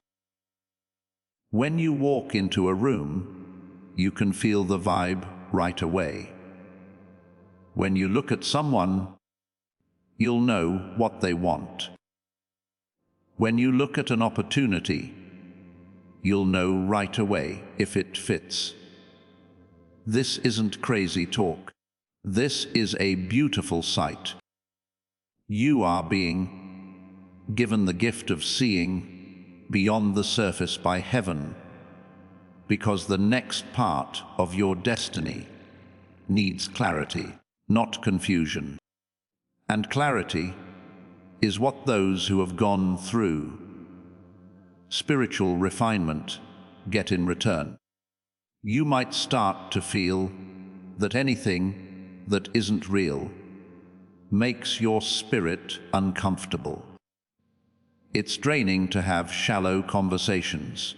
When you walk into a room, you can feel the vibe right away. When you look at someone, you'll know what they want. When you look at an opportunity, you'll know right away if it fits. This isn't crazy talk. This is a beautiful sight. You are being given the gift of seeing beyond the surface by heaven, because the next part of your destiny needs clarity, not confusion. And clarity is what those who have gone through spiritual refinement get in return. You might start to feel that anything that isn't real makes your spirit uncomfortable. It's draining to have shallow conversations.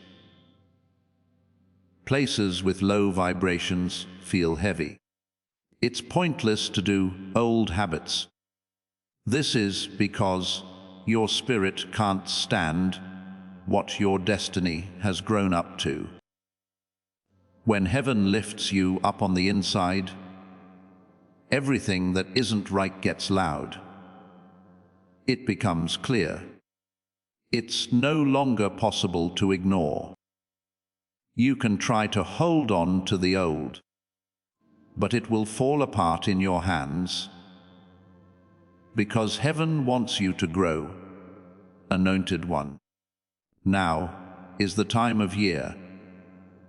Places with low vibrations feel heavy. It's pointless to do old habits. This is because your spirit can't stand what your destiny has grown up to. When heaven lifts you up on the inside, everything that isn't right gets loud. It becomes clear. It's no longer possible to ignore. You can try to hold on to the old, but it will fall apart in your hands, because heaven wants you to grow, Anointed One. Now is the time of year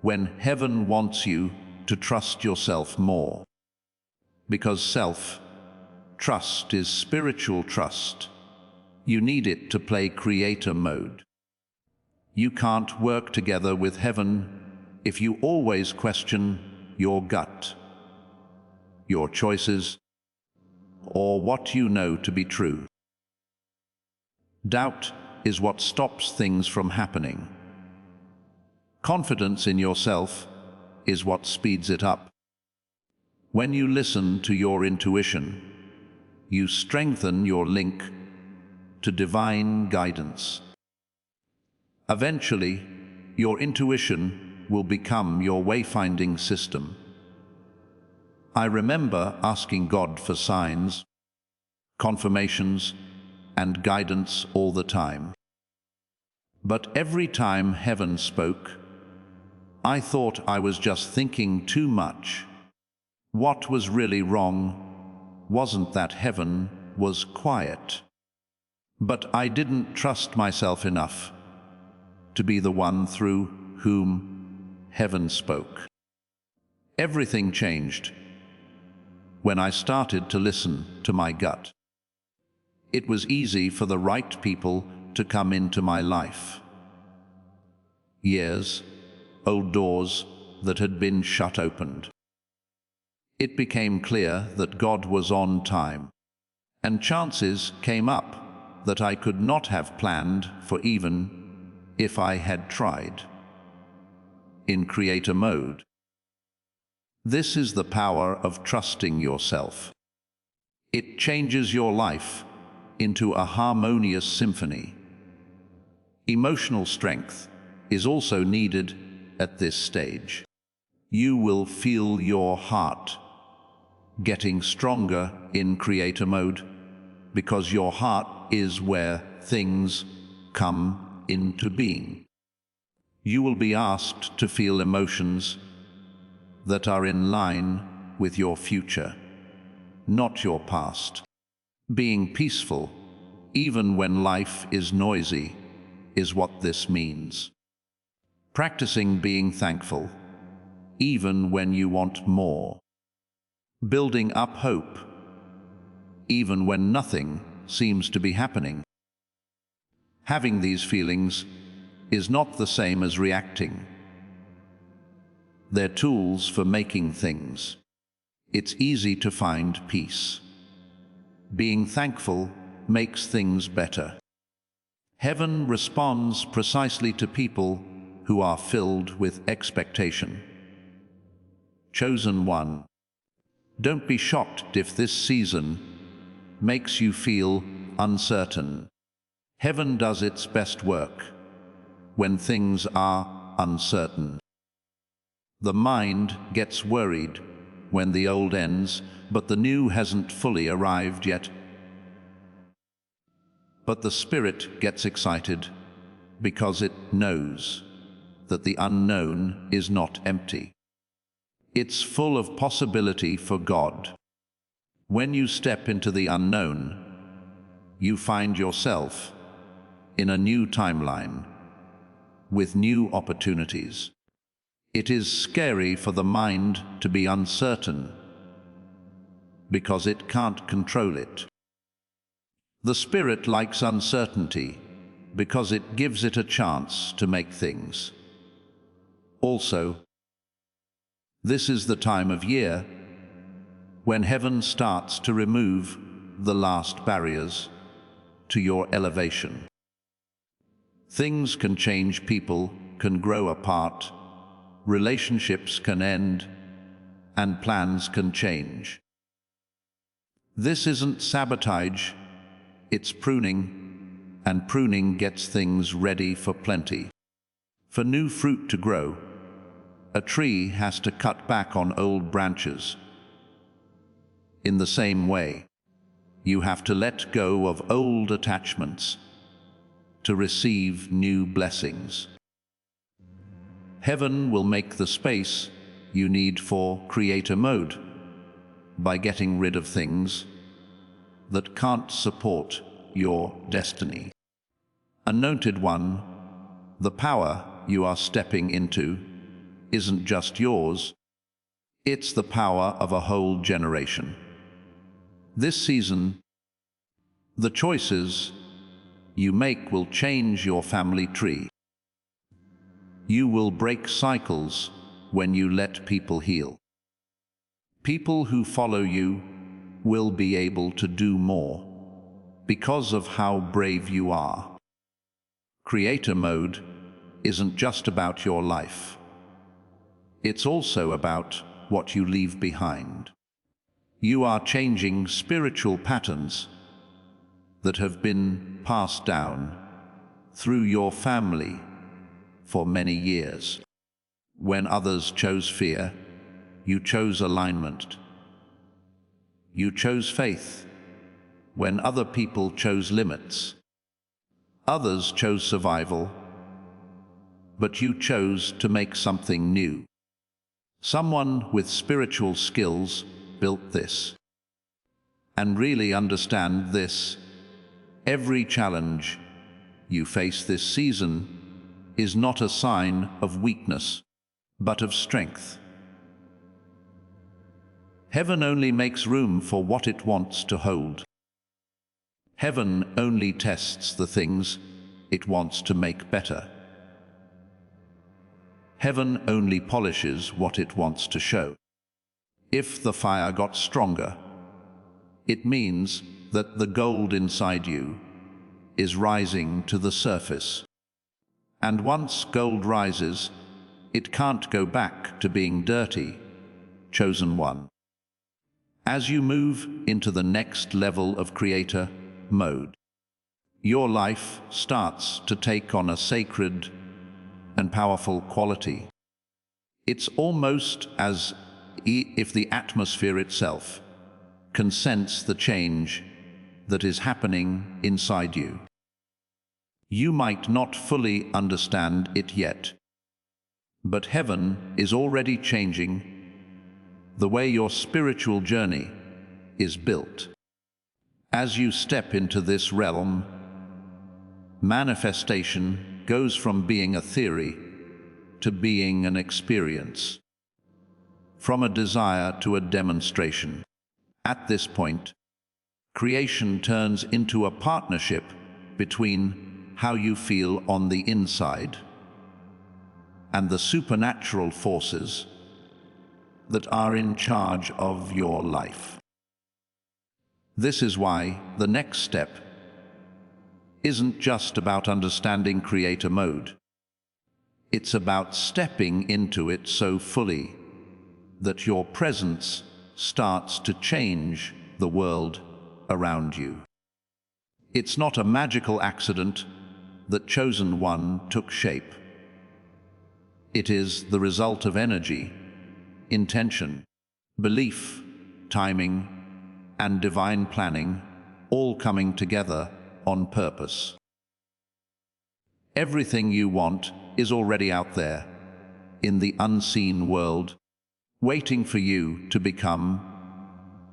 when heaven wants you to trust yourself more, because self-trust is spiritual trust. You need it to play Creator Mode. You can't work together with heaven if you always question your gut, your choices, or what you know to be true. Doubt is what stops things from happening. Confidence in yourself is what speeds it up. When you listen to your intuition, you strengthen your link to divine guidance. Eventually, your intuition will become your wayfinding system. I remember asking God for signs, confirmations, and guidance all the time. But every time heaven spoke, I thought I was just thinking too much. What was really wrong wasn't that heaven was quiet, but I didn't trust myself enough to be the one through whom heaven spoke. Everything changed when I started to listen to my gut. It was easy for the right people to come into my life. Years, old doors that had been shut opened. It became clear that God was on time, and chances came up that I could not have planned for even if I had tried. In creator mode. This is the power of trusting yourself. It changes your life into a harmonious symphony. Emotional strength is also needed at this stage. You will feel your heart getting stronger in creator mode because your heart is where things come into being. You will be asked to feel emotions that are in line with your future, not your past. Being peaceful, even when life is noisy, is what this means. Practicing being thankful, even when you want more. Building up hope, even when nothing seems to be happening. Having these feelings is not the same as reacting. They're tools for making things. It's easy to find peace. Being thankful makes things better. Heaven responds precisely to people who are filled with expectation. Chosen one. Don't be shocked if this season makes you feel uncertain. Heaven does its best work when things are uncertain. The mind gets worried when the old ends, but the new hasn't fully arrived yet. But the spirit gets excited because it knows that the unknown is not empty. It's full of possibility for God. When you step into the unknown, you find yourself in a new timeline with new opportunities. It is scary for the mind to be uncertain because it can't control it. The spirit likes uncertainty because it gives it a chance to make things. Also, this is the time of year when heaven starts to remove the last barriers to your elevation. Things can change, people can grow apart, relationships can end, and plans can change. This isn't sabotage, it's pruning, and pruning gets things ready for plenty. For new fruit to grow, a tree has to cut back on old branches. In the same way, you have to let go of old attachments to receive new blessings. Heaven will make the space you need for creator mode by getting rid of things that can't support your destiny. Anointed one, the power you are stepping into isn't just yours, it's the power of a whole generation. This season, the choices you make will change your family tree. You will break cycles when you let people heal. People who follow you will be able to do more because of how brave you are. Creator mode isn't just about your life. It's also about what you leave behind. You are changing spiritual patterns that have been passed down through your family for many years. When others chose fear, you chose alignment. You chose faith when other people chose limits. Others chose survival, but you chose to make something new. Someone with spiritual skills built this. And really understand this. Every challenge you face this season is not a sign of weakness, but of strength. Heaven only makes room for what it wants to hold. Heaven only tests the things it wants to make better. Heaven only polishes what it wants to show. If the fire got stronger, it means that the gold inside you is rising to the surface. And once gold rises, it can't go back to being dirty, chosen one. As you move into the next level of creator mode, your life starts to take on a sacred and powerful quality. It's almost as if the atmosphere itself can sense the change that is happening inside you. You might not fully understand it yet, but heaven is already changing the way your spiritual journey is built. As you step into this realm, manifestation goes from being a theory to being an experience, from a desire to a demonstration. At this point, creation turns into a partnership between how you feel on the inside and the supernatural forces that are in charge of your life. This is why the next step isn't just about understanding creator mode. It's about stepping into it so fully that your presence starts to change the world around you. It's not a magical accident that chosen one took shape. It is the result of energy, intention, belief, timing, and divine planning, all coming together on purpose. Everything you want is already out there, in the unseen world, waiting for you to become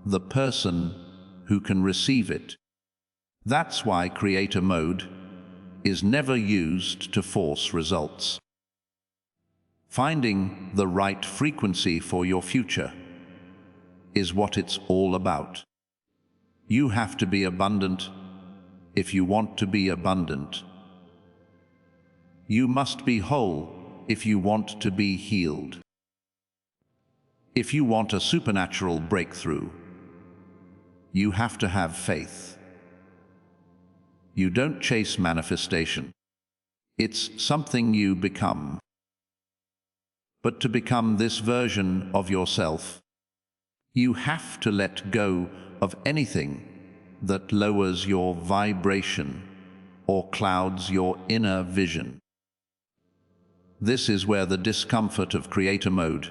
the person who can receive it. That's why creator mode is never used to force results. Finding the right frequency for your future is what it's all about. You have to be abundant if you want to be abundant. You must be whole if you want to be healed. If you want a supernatural breakthrough, you have to have faith. You don't chase manifestation. It's something you become. But to become this version of yourself, you have to let go of anything that lowers your vibration or clouds your inner vision. This is where the discomfort of creator mode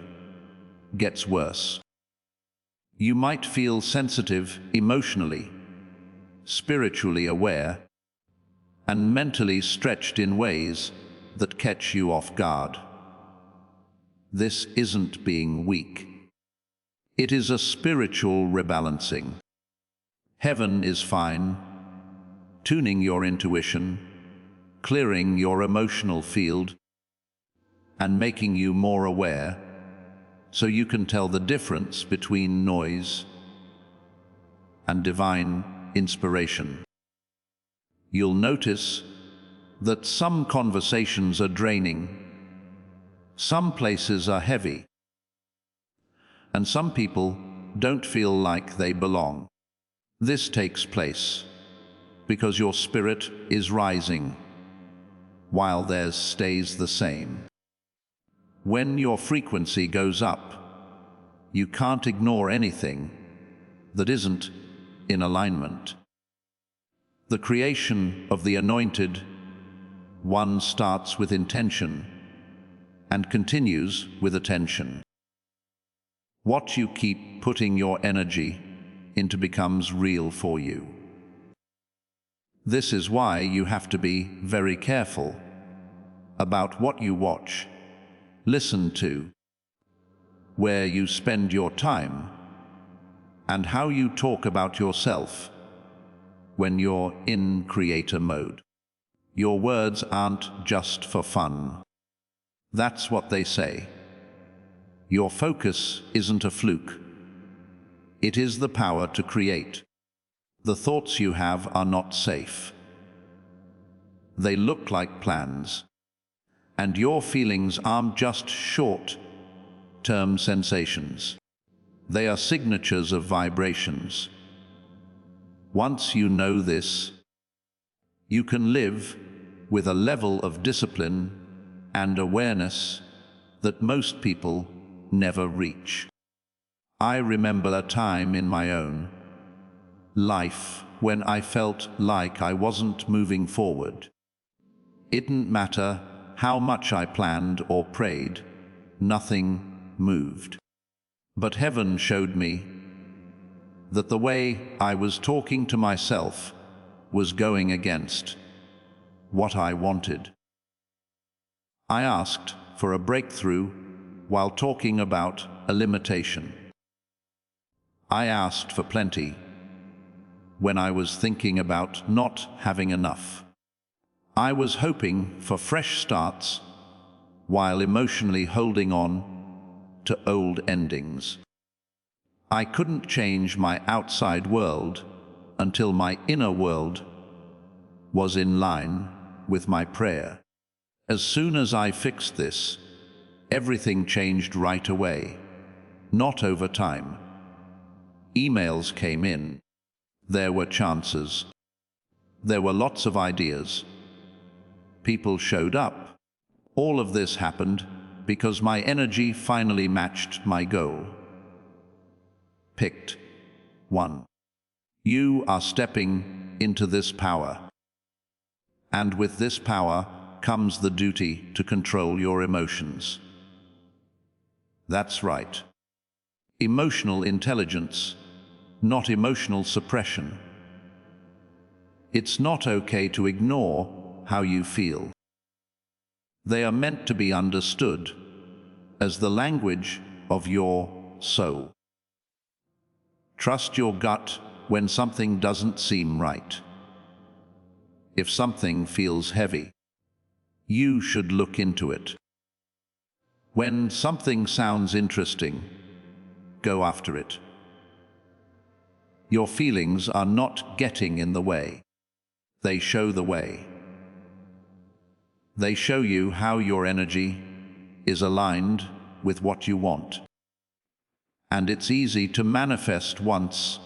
gets worse. You might feel sensitive emotionally, spiritually aware, and mentally stretched in ways that catch you off guard. This isn't being weak. It is a spiritual rebalancing. Heaven is fine, tuning your intuition, clearing your emotional field, and making you more aware so you can tell the difference between noise and divine inspiration. You'll notice that some conversations are draining, some places are heavy, and some people don't feel like they belong. This takes place because your spirit is rising while theirs stays the same. When your frequency goes up, you can't ignore anything that isn't in alignment. The creation of the anointed one starts with intention and continues with attention. What you keep putting your energy into becomes real for you. This is why you have to be very careful about what you watch, listen to, where you spend your time, and how you talk about yourself when you're in creator mode. Your words aren't just for fun. That's what they say. Your focus isn't a fluke. It is the power to create. The thoughts you have are not safe. They look like plans, and your feelings aren't just short-term sensations. They are signatures of vibrations. Once you know this, you can live with a level of discipline and awareness that most people never reach. I remember a time in my own life when I felt like I wasn't moving forward. It didn't matter how much I planned or prayed, nothing moved. But heaven showed me that the way I was talking to myself was going against what I wanted. I asked for a breakthrough while talking about a limitation. I asked for plenty when I was thinking about not having enough. I was hoping for fresh starts while emotionally holding on to old endings. I couldn't change my outside world until my inner world was in line with my prayer. As soon as I fixed this, everything changed right away, not over time. Emails came in. There were chances. There were lots of ideas. People showed up. All of this happened because my energy finally matched my goal. Picked 1. You are stepping into this power. And with this power comes the duty to control your emotions. That's right. Emotional intelligence, not emotional suppression. It's not okay to ignore how you feel. They are meant to be understood as the language of your soul. Trust your gut when something doesn't seem right. If something feels heavy, you should look into it. When something sounds interesting, go after it. Your feelings are not getting in the way. They show the way. They show you how your energy is aligned with what you want. And it's easy to manifest once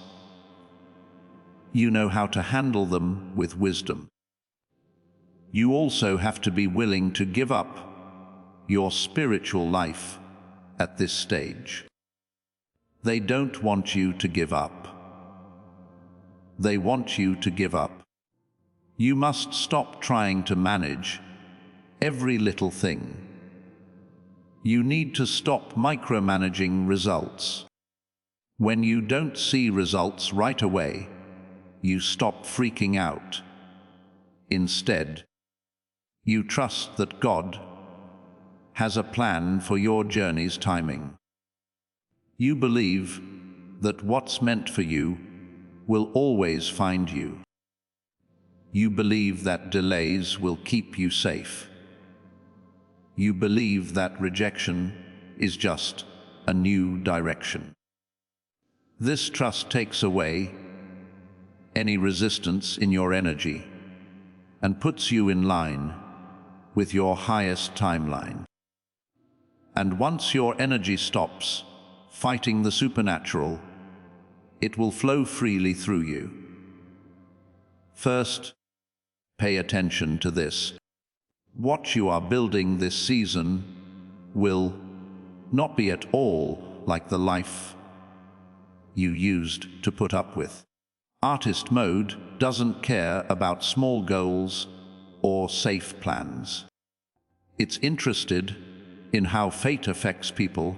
you know how to handle them with wisdom. You also have to be willing to give up your spiritual life at this stage. They don't want you to give up. They want you to give up. You must stop trying to manage every little thing. You need to stop micromanaging results. When you don't see results right away, you stop freaking out. Instead, you trust that God has a plan for your journey's timing. You believe that what's meant for you will always find you. You believe that delays will keep you safe. You believe that rejection is just a new direction. This trust takes away any resistance in your energy and puts you in line with your highest timeline. And once your energy stops fighting the supernatural, it will flow freely through you. First, pay attention to this. What you are building this season will not be at all like the life you used to put up with. Artist mode doesn't care about small goals or safe plans. It's interested in how fate affects people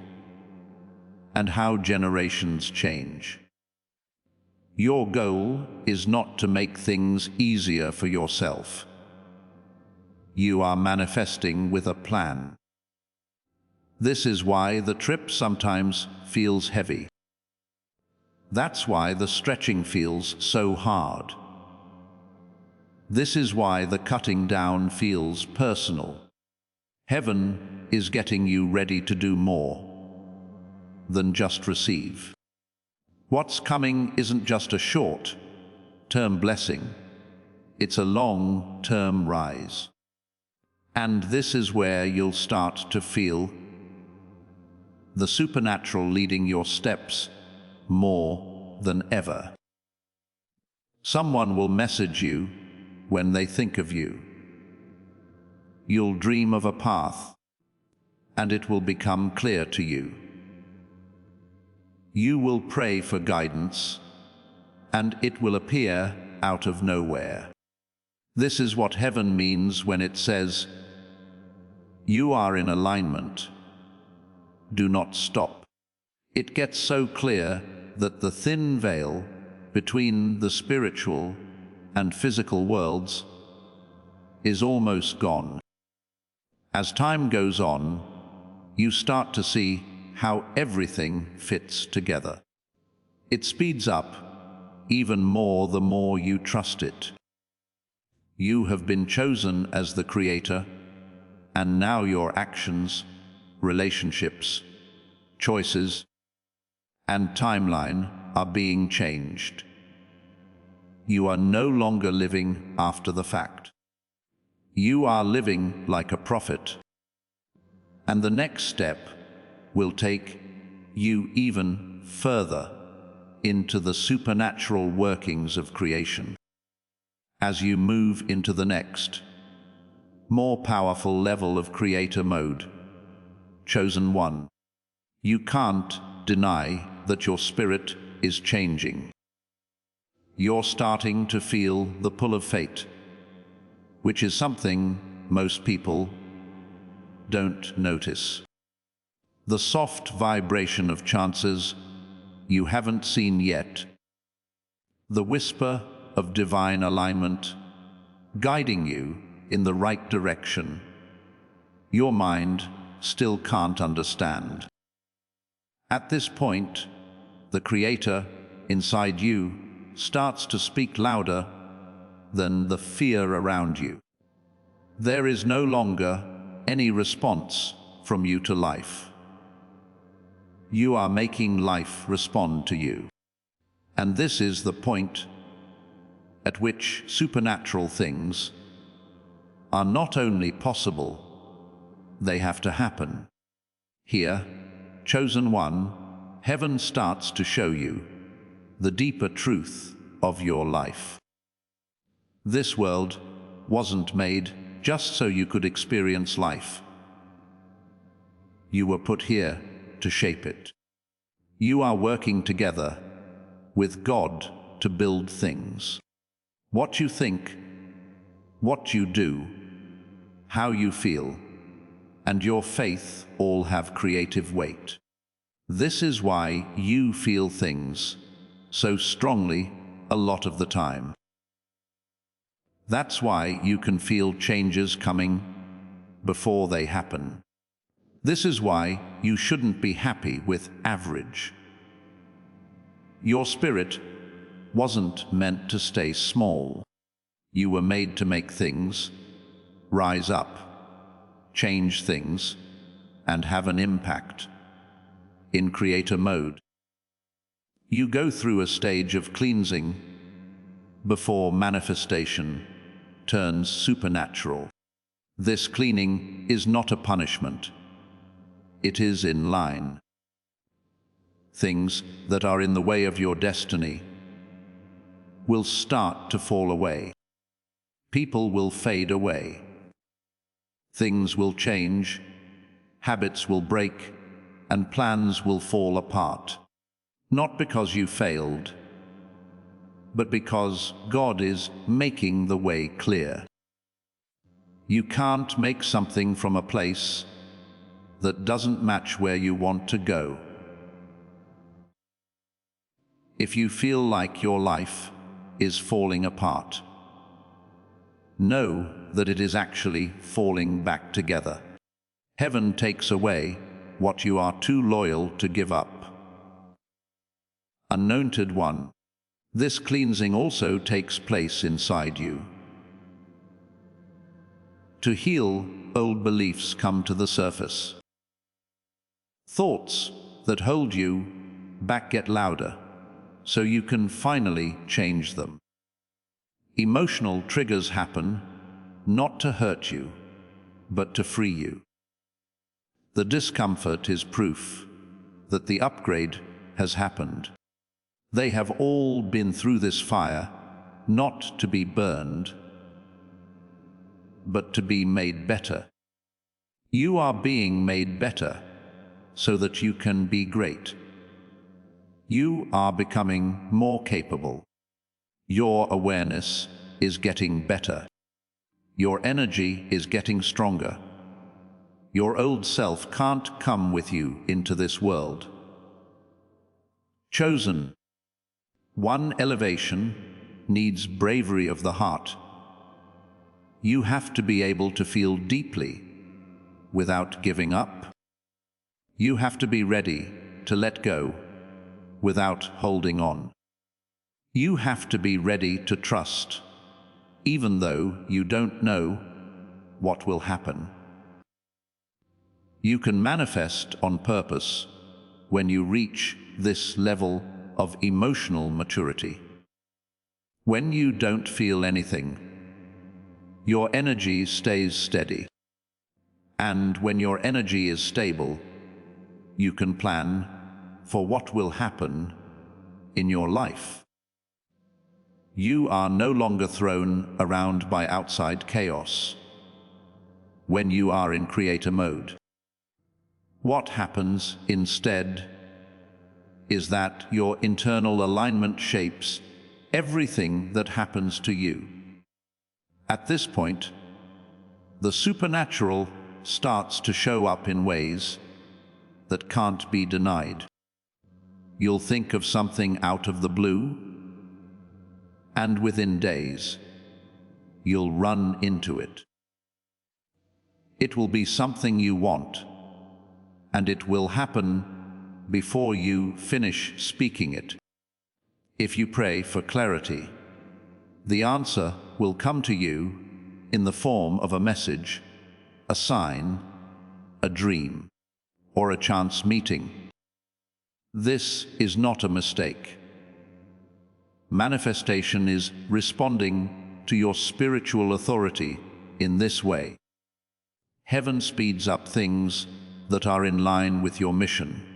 and how generations change. Your goal is not to make things easier for yourself. You are manifesting with a plan. This is why the trip sometimes feels heavy. That's why the stretching feels so hard. This is why the cutting down feels personal. Heaven is getting you ready to do more than just receive. What's coming isn't just a short short-term blessing. It's a long-term rise. And this is where you'll start to feel the supernatural leading your steps more than ever. Someone will message you when they think of you. You'll dream of a path, and it will become clear to you. You will pray for guidance, and it will appear out of nowhere. This is what heaven means when it says, "You are in alignment. Do not stop." It gets so clear that the thin veil between the spiritual and physical worlds is almost gone. As time goes on, you start to see how everything fits together. It speeds up even more the more you trust it. You have been chosen as the creator, and now your actions, relationships, choices, and timeline are being changed. You are no longer living after the fact. You are living like a prophet. And the next step will take you even further into the supernatural workings of creation. As you move into the next, more powerful level of creator mode, chosen one, you can't deny that your spirit is changing. You're starting to feel the pull of fate, which is something most people don't notice. The soft vibration of chances you haven't seen yet. The whisper of divine alignment guiding you in the right direction. Your mind still can't understand. At this point, the creator inside you starts to speak louder than the fear around you. There is no longer any response from you to life. You are making life respond to you. And this is the point at which supernatural things are not only possible, they have to happen. Here, chosen one, heaven starts to show you the deeper truth of your life. This world wasn't made just so you could experience life. You were put here to shape it. You are working together with God to build things. What you think, what you do, how you feel, and your faith all have creative weight. This is why you feel things so strongly a lot of the time. That's why you can feel changes coming before they happen. This is why you shouldn't be happy with average. Your spirit wasn't meant to stay small. You were made to make things, rise up, change things, and have an impact in creator mode. You go through a stage of cleansing before manifestation turns supernatural. This cleaning is not a punishment. It is in line. Things that are in the way of your destiny will start to fall away. People will fade away. Things will change, habits will break, and plans will fall apart. Not because you failed, but because God is making the way clear. You can't make something from a place that doesn't match where you want to go. If you feel like your life is falling apart, know that it is actually falling back together. Heaven takes away what you are too loyal to give up. Anointed one, this cleansing also takes place inside you. To heal, old beliefs come to the surface. Thoughts that hold you back get louder, so you can finally change them. Emotional triggers happen not to hurt you, but to free you. The discomfort is proof that the upgrade has happened. They have all been through this fire, not to be burned, but to be made better. You are being made better so that you can be great. You are becoming more capable. Your awareness is getting better. Your energy is getting stronger. Your old self can't come with you into this world. Chosen. One elevation needs bravery of the heart. You have to be able to feel deeply without giving up. You have to be ready to let go without holding on. You have to be ready to trust, even though you don't know what will happen. You can manifest on purpose when you reach this level of emotional maturity. When you don't feel anything, your energy stays steady. And when your energy is stable, you can plan for what will happen in your life. You are no longer thrown around by outside chaos when you are in creator mode. What happens instead is that your internal alignment shapes everything that happens to you. At this point, the supernatural starts to show up in ways that can't be denied. You'll think of something out of the blue, and within days, you'll run into it. It will be something you want, and it will happen before you finish speaking it. If you pray for clarity, the answer will come to you in the form of a message, a sign, a dream, or a chance meeting. This is not a mistake. Manifestation is responding to your spiritual authority in this way. Heaven speeds up things that are in line with your mission.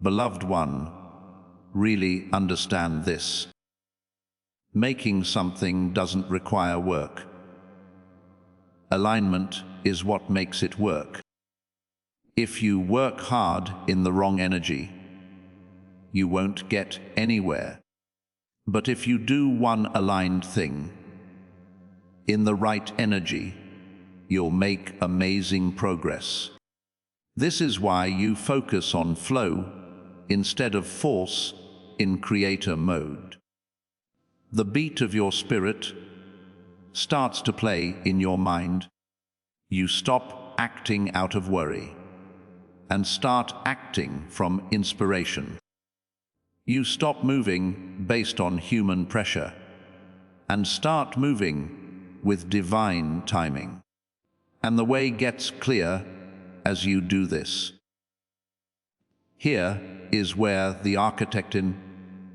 Beloved one, really understand this. Making something doesn't require work. Alignment is what makes it work. If you work hard in the wrong energy, you won't get anywhere. But if you do one aligned thing in the right energy, you'll make amazing progress. This is why you focus on flow instead of force in creator mode. The beat of your spirit starts to play in your mind. You stop acting out of worry and start acting from inspiration. You stop moving based on human pressure and start moving with divine timing. And the way gets clear as you do this. Here is where the architect in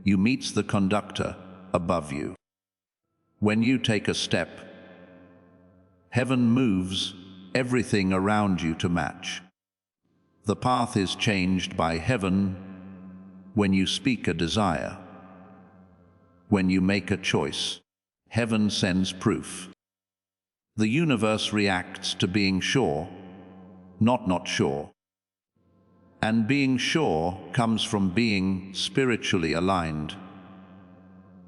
you meets the conductor above you. When you take a step, heaven moves everything around you to match. The path is changed by heaven when you speak a desire. When you make a choice, heaven sends proof. The universe reacts to being sure, not sure. And being sure comes from being spiritually aligned,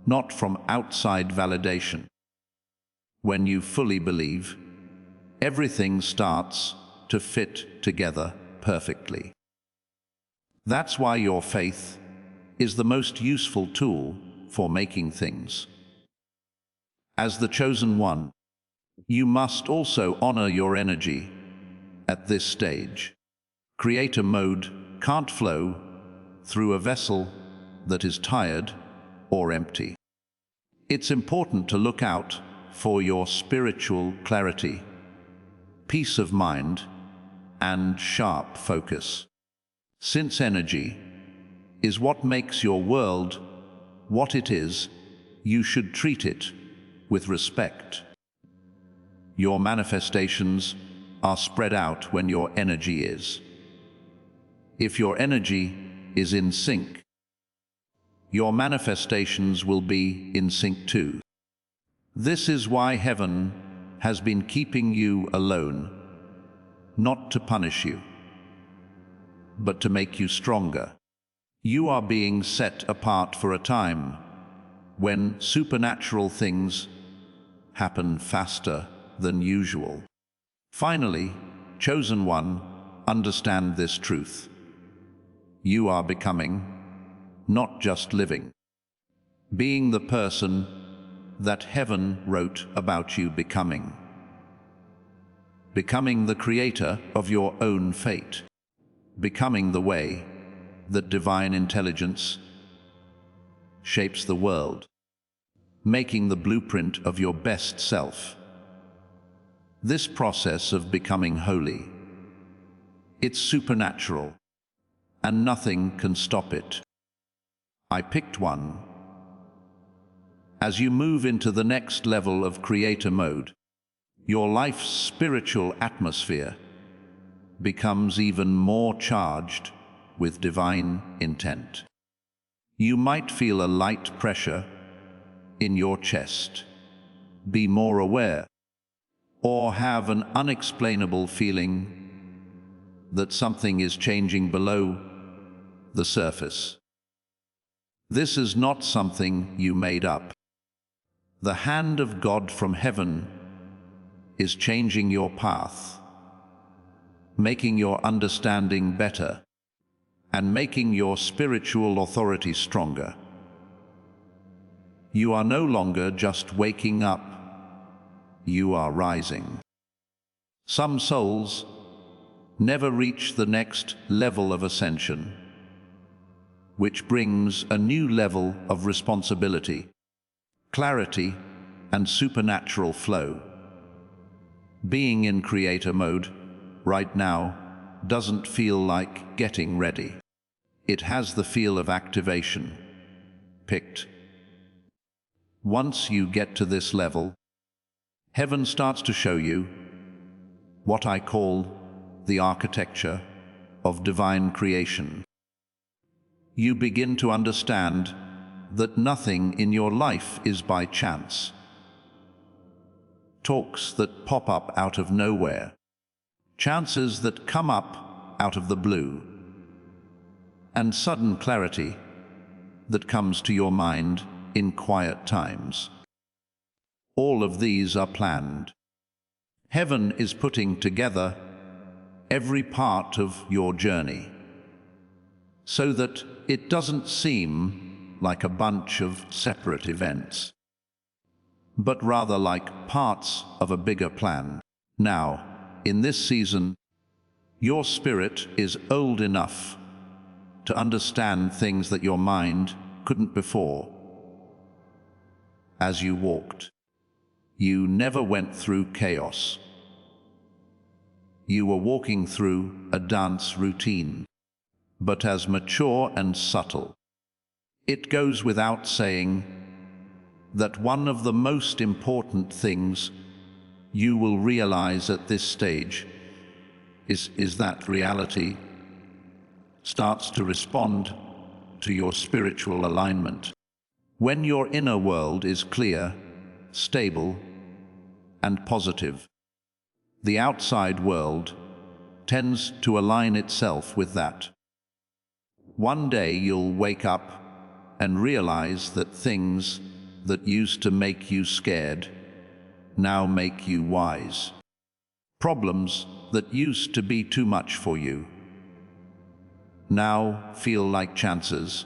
not from outside validation. When you fully believe, everything starts to fit together perfectly. That's why your faith is the most useful tool for making things. As the chosen one, you must also honor your energy at this stage. Creator mode can't flow through a vessel that is tired or empty. It's important to look out for your spiritual clarity, peace of mind, and sharp focus. Since energy is what makes your world what it is, you should treat it with respect. Your manifestations are spread out when your energy is. If your energy is in sync, your manifestations will be in sync too. This is why heaven has been keeping you alone, not to punish you, but to make you stronger. You are being set apart for a time when supernatural things happen faster than usual. Finally, chosen one, understand this truth. You are becoming, not just living. Being the person that heaven wrote about you becoming. Becoming the creator of your own fate. Becoming the way that divine intelligence shapes the world. Making the blueprint of your best self. This process of becoming holy, it's supernatural, and nothing can stop it. I picked one. As you move into the next level of creator mode, your life's spiritual atmosphere becomes even more charged with divine intent. You might feel a light pressure in your chest, be more aware, or have an unexplainable feeling that something is changing below the surface. This is not something you made up. The hand of God from heaven is changing your path, making your understanding better, and making your spiritual authority stronger. You are no longer just waking up, you are rising. Some souls never reach the next level of ascension, which brings a new level of responsibility, clarity, and supernatural flow. Being in creator mode right now doesn't feel like getting ready. It has the feel of activation. Picked. Once you get to this level, heaven starts to show you what I call the architecture of divine creation. You begin to understand that nothing in your life is by chance. Talks that pop up out of nowhere. Chances that come up out of the blue. And sudden clarity that comes to your mind in quiet times. All of these are planned. Heaven is putting together every part of your journey so that it doesn't seem like a bunch of separate events, but rather like parts of a bigger plan. Now, in this season, your spirit is old enough to understand things that your mind couldn't before. As you walked, you never went through chaos. You were walking through a dance routine, but as mature and subtle. It goes without saying that one of the most important things you will realize at this stage is that reality starts to respond to your spiritual alignment. When your inner world is clear, stable, and positive, the outside world tends to align itself with that. One day you'll wake up and realize that things that used to make you scared now make you wise. Problems that used to be too much for you now feel like chances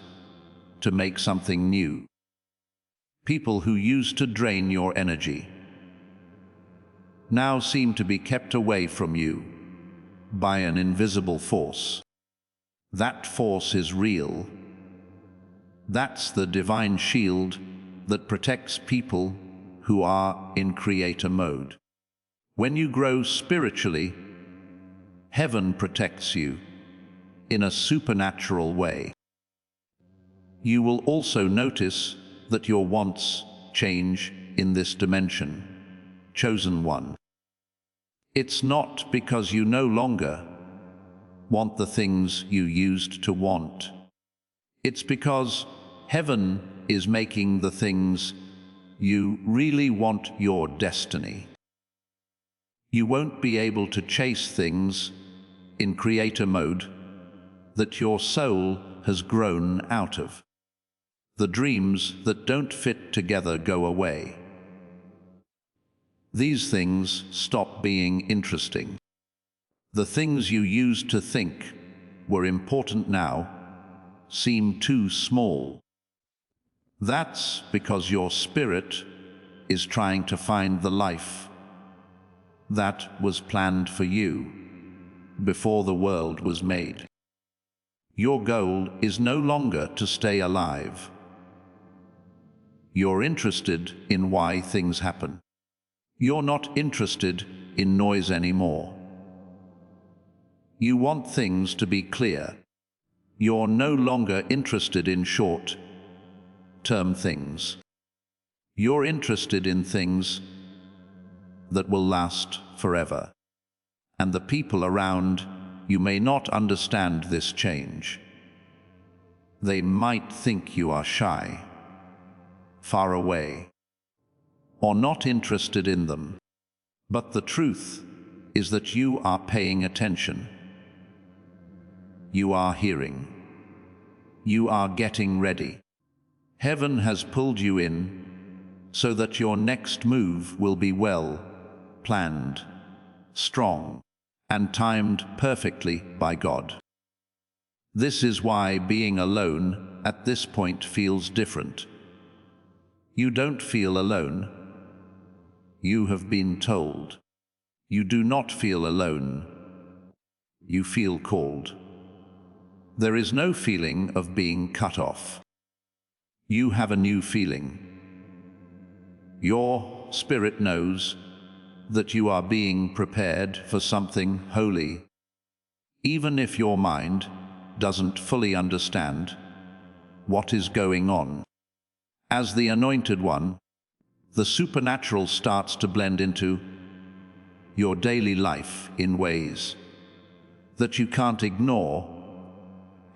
to make something new. People who used to drain your energy now seem to be kept away from you by an invisible force. That force is real. That's the divine shield that protects people who are in creator mode. When you grow spiritually, heaven protects you in a supernatural way. You will also notice that your wants change in this dimension, chosen one. It's not because you no longer want the things you used to want. It's because heaven is making the things you really want your destiny. You won't be able to chase things in creator mode that your soul has grown out of. The dreams that don't fit together go away. These things stop being interesting. The things you used to think were important now seem too small. That's because your spirit is trying to find the life that was planned for you before the world was made. Your goal is no longer to stay alive. You're interested in why things happen. You're not interested in noise anymore. You want things to be clear. You're no longer interested in short-term things. You're interested in things that will last forever. And the people around you may not understand this change. They might think you are shy, far away, or not interested in them. But the truth is that you are paying attention. You are hearing. You are getting ready. Heaven has pulled you in so that your next move will be well planned, strong, and timed perfectly by God. This is why being alone at this point feels different. You don't feel alone. You have been told. You do not feel alone. You feel called. There is no feeling of being cut off. You have a new feeling. Your spirit knows that you are being prepared for something holy, even if your mind doesn't fully understand what is going on. As the Anointed One, the supernatural starts to blend into your daily life in ways that you can't ignore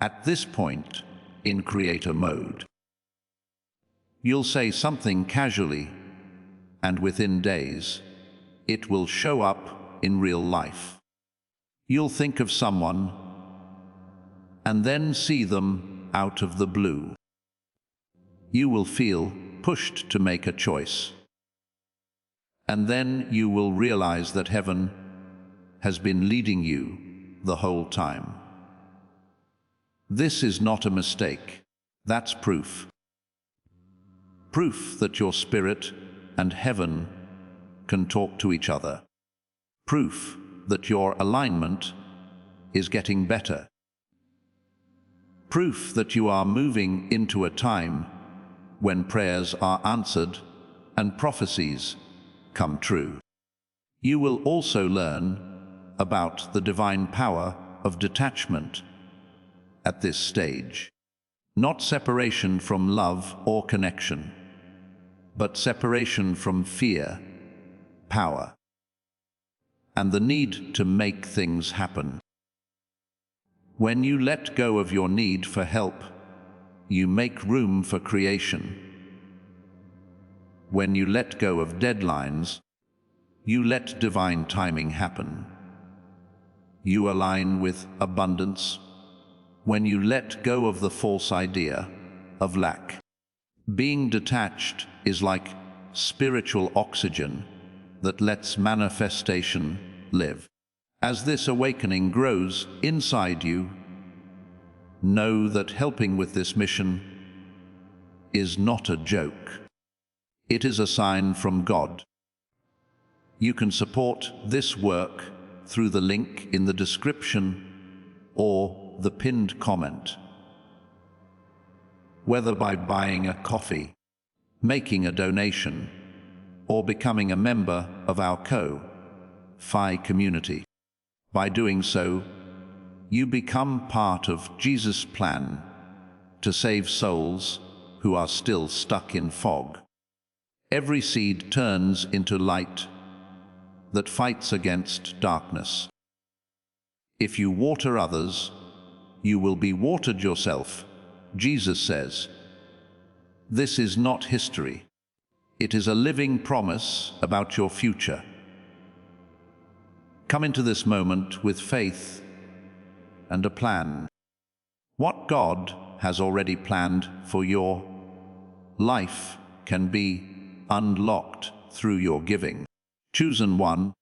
at this point in creator mode. You'll say something casually, and within days, it will show up in real life. You'll think of someone and then see them out of the blue. You will feel pushed to make a choice. And then you will realize that heaven has been leading you the whole time. This is not a mistake. That's proof. Proof that your spirit and heaven can talk to each other. Proof that your alignment is getting better. Proof that you are moving into a time when prayers are answered and prophecies come true. You will also learn about the divine power of detachment at this stage. Not separation from love or connection, but separation from fear, power, and the need to make things happen. When you let go of your need for help, you make room for creation. When you let go of deadlines, you let divine timing happen. You align with abundance when you let go of the false idea of lack. Being detached is like spiritual oxygen that lets manifestation live. As this awakening grows inside you, know that helping with this mission is not a joke. It is a sign from God. You can support this work through the link in the description or the pinned comment. Whether by buying a coffee, making a donation, or becoming a member of our Ko-Fi community. By doing so, you become part of Jesus' plan to save souls who are still stuck in fog. Every seed turns into light that fights against darkness. If you water others, you will be watered yourself, Jesus says. This is not history. It is a living promise about your future. Come into this moment with faith and a plan. What God has already planned for your life can be unlocked through your giving. Chosen one,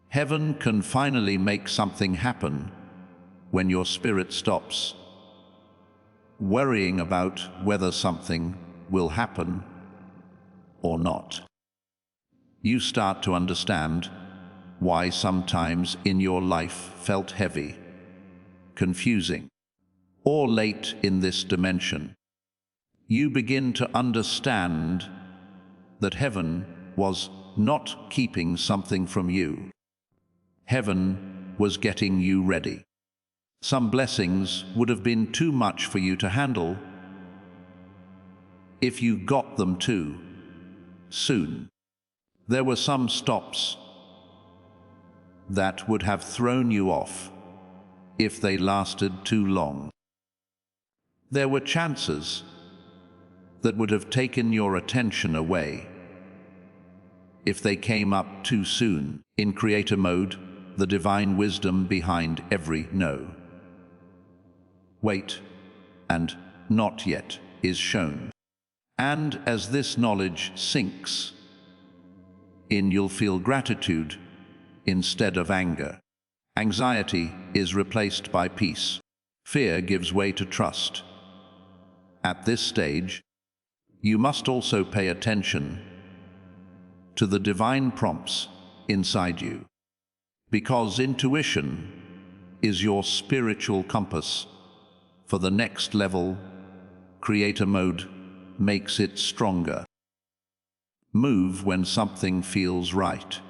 heaven can finally make something happen when your spirit stops worrying about whether something will happen or not. You start to understand why sometimes in your life felt heavy, confusing, or late in this dimension. You begin to understand that heaven was not keeping something from you. Heaven was getting you ready. Some blessings would have been too much for you to handle if you got them too soon. There were some stops that would have thrown you off if they lasted too long. There were chances that would have taken your attention away if they came up too soon. In creator mode, the divine wisdom behind every no, wait, and not yet is shown. And as this knowledge sinks in, you'll feel gratitude instead of anger. Anxiety is replaced by peace. Fear gives way to trust. At this stage, you must also pay attention to the divine prompts inside you, because intuition is your spiritual compass for the next level. Creator mode makes it stronger. Move when something feels right.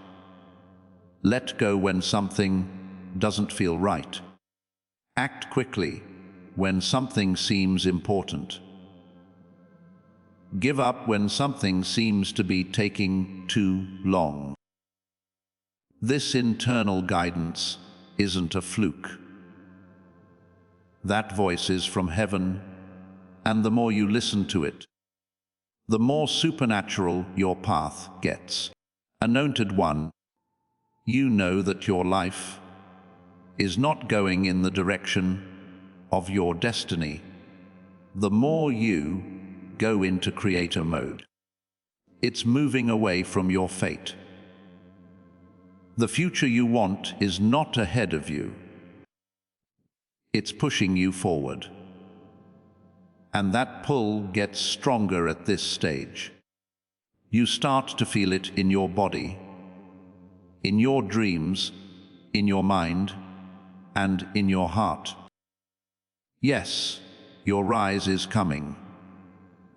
Let go when something doesn't feel right. Act quickly when something seems important. Give up when something seems to be taking too long. This internal guidance isn't a fluke. That voice is from heaven, and the more you listen to it, the more supernatural your path gets. Anointed one, you know that your life is not going in the direction of your destiny. The more you go into creator mode, it's moving away from your fate. The future you want is not ahead of you. It's pushing you forward. And that pull gets stronger at this stage. You start to feel it in your body, in your dreams, in your mind, and in your heart. Yes, your rise is coming,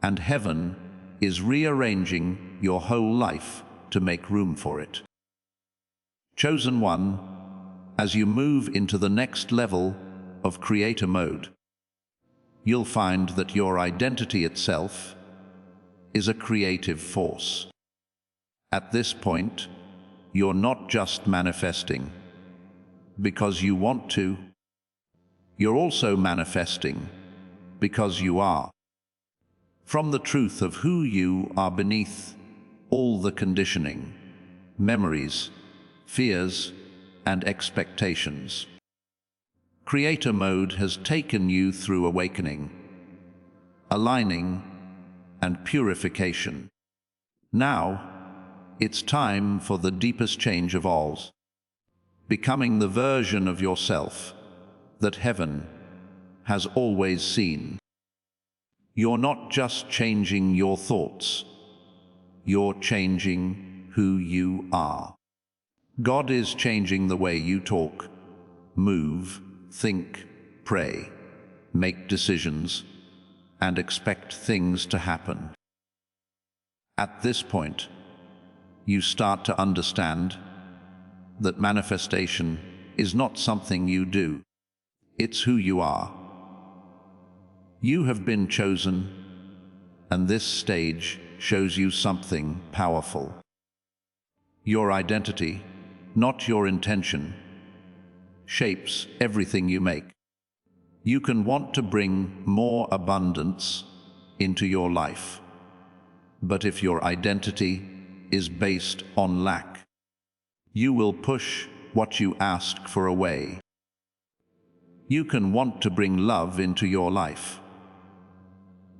and heaven is rearranging your whole life to make room for it. Chosen one, as you move into the next level of creator mode, you'll find that your identity itself is a creative force. At this point, you're not just manifesting because you want to. You're also manifesting because you are. From the truth of who you are beneath all the conditioning, memories, fears, and expectations. Creator mode has taken you through awakening, aligning, and purification. Now, it's time for the deepest change of all, becoming the version of yourself that heaven has always seen. You're not just changing your thoughts, you're changing who you are. God is changing the way you talk, move, think, pray, make decisions, and expect things to happen. At this point, you start to understand that manifestation is not something you do. It's who you are. You have been chosen, and this stage shows you something powerful. Your identity, not your intention, shapes everything you make. You can want to bring more abundance into your life, but if your identity is based on lack, you will push what you ask for away. You can want to bring love into your life,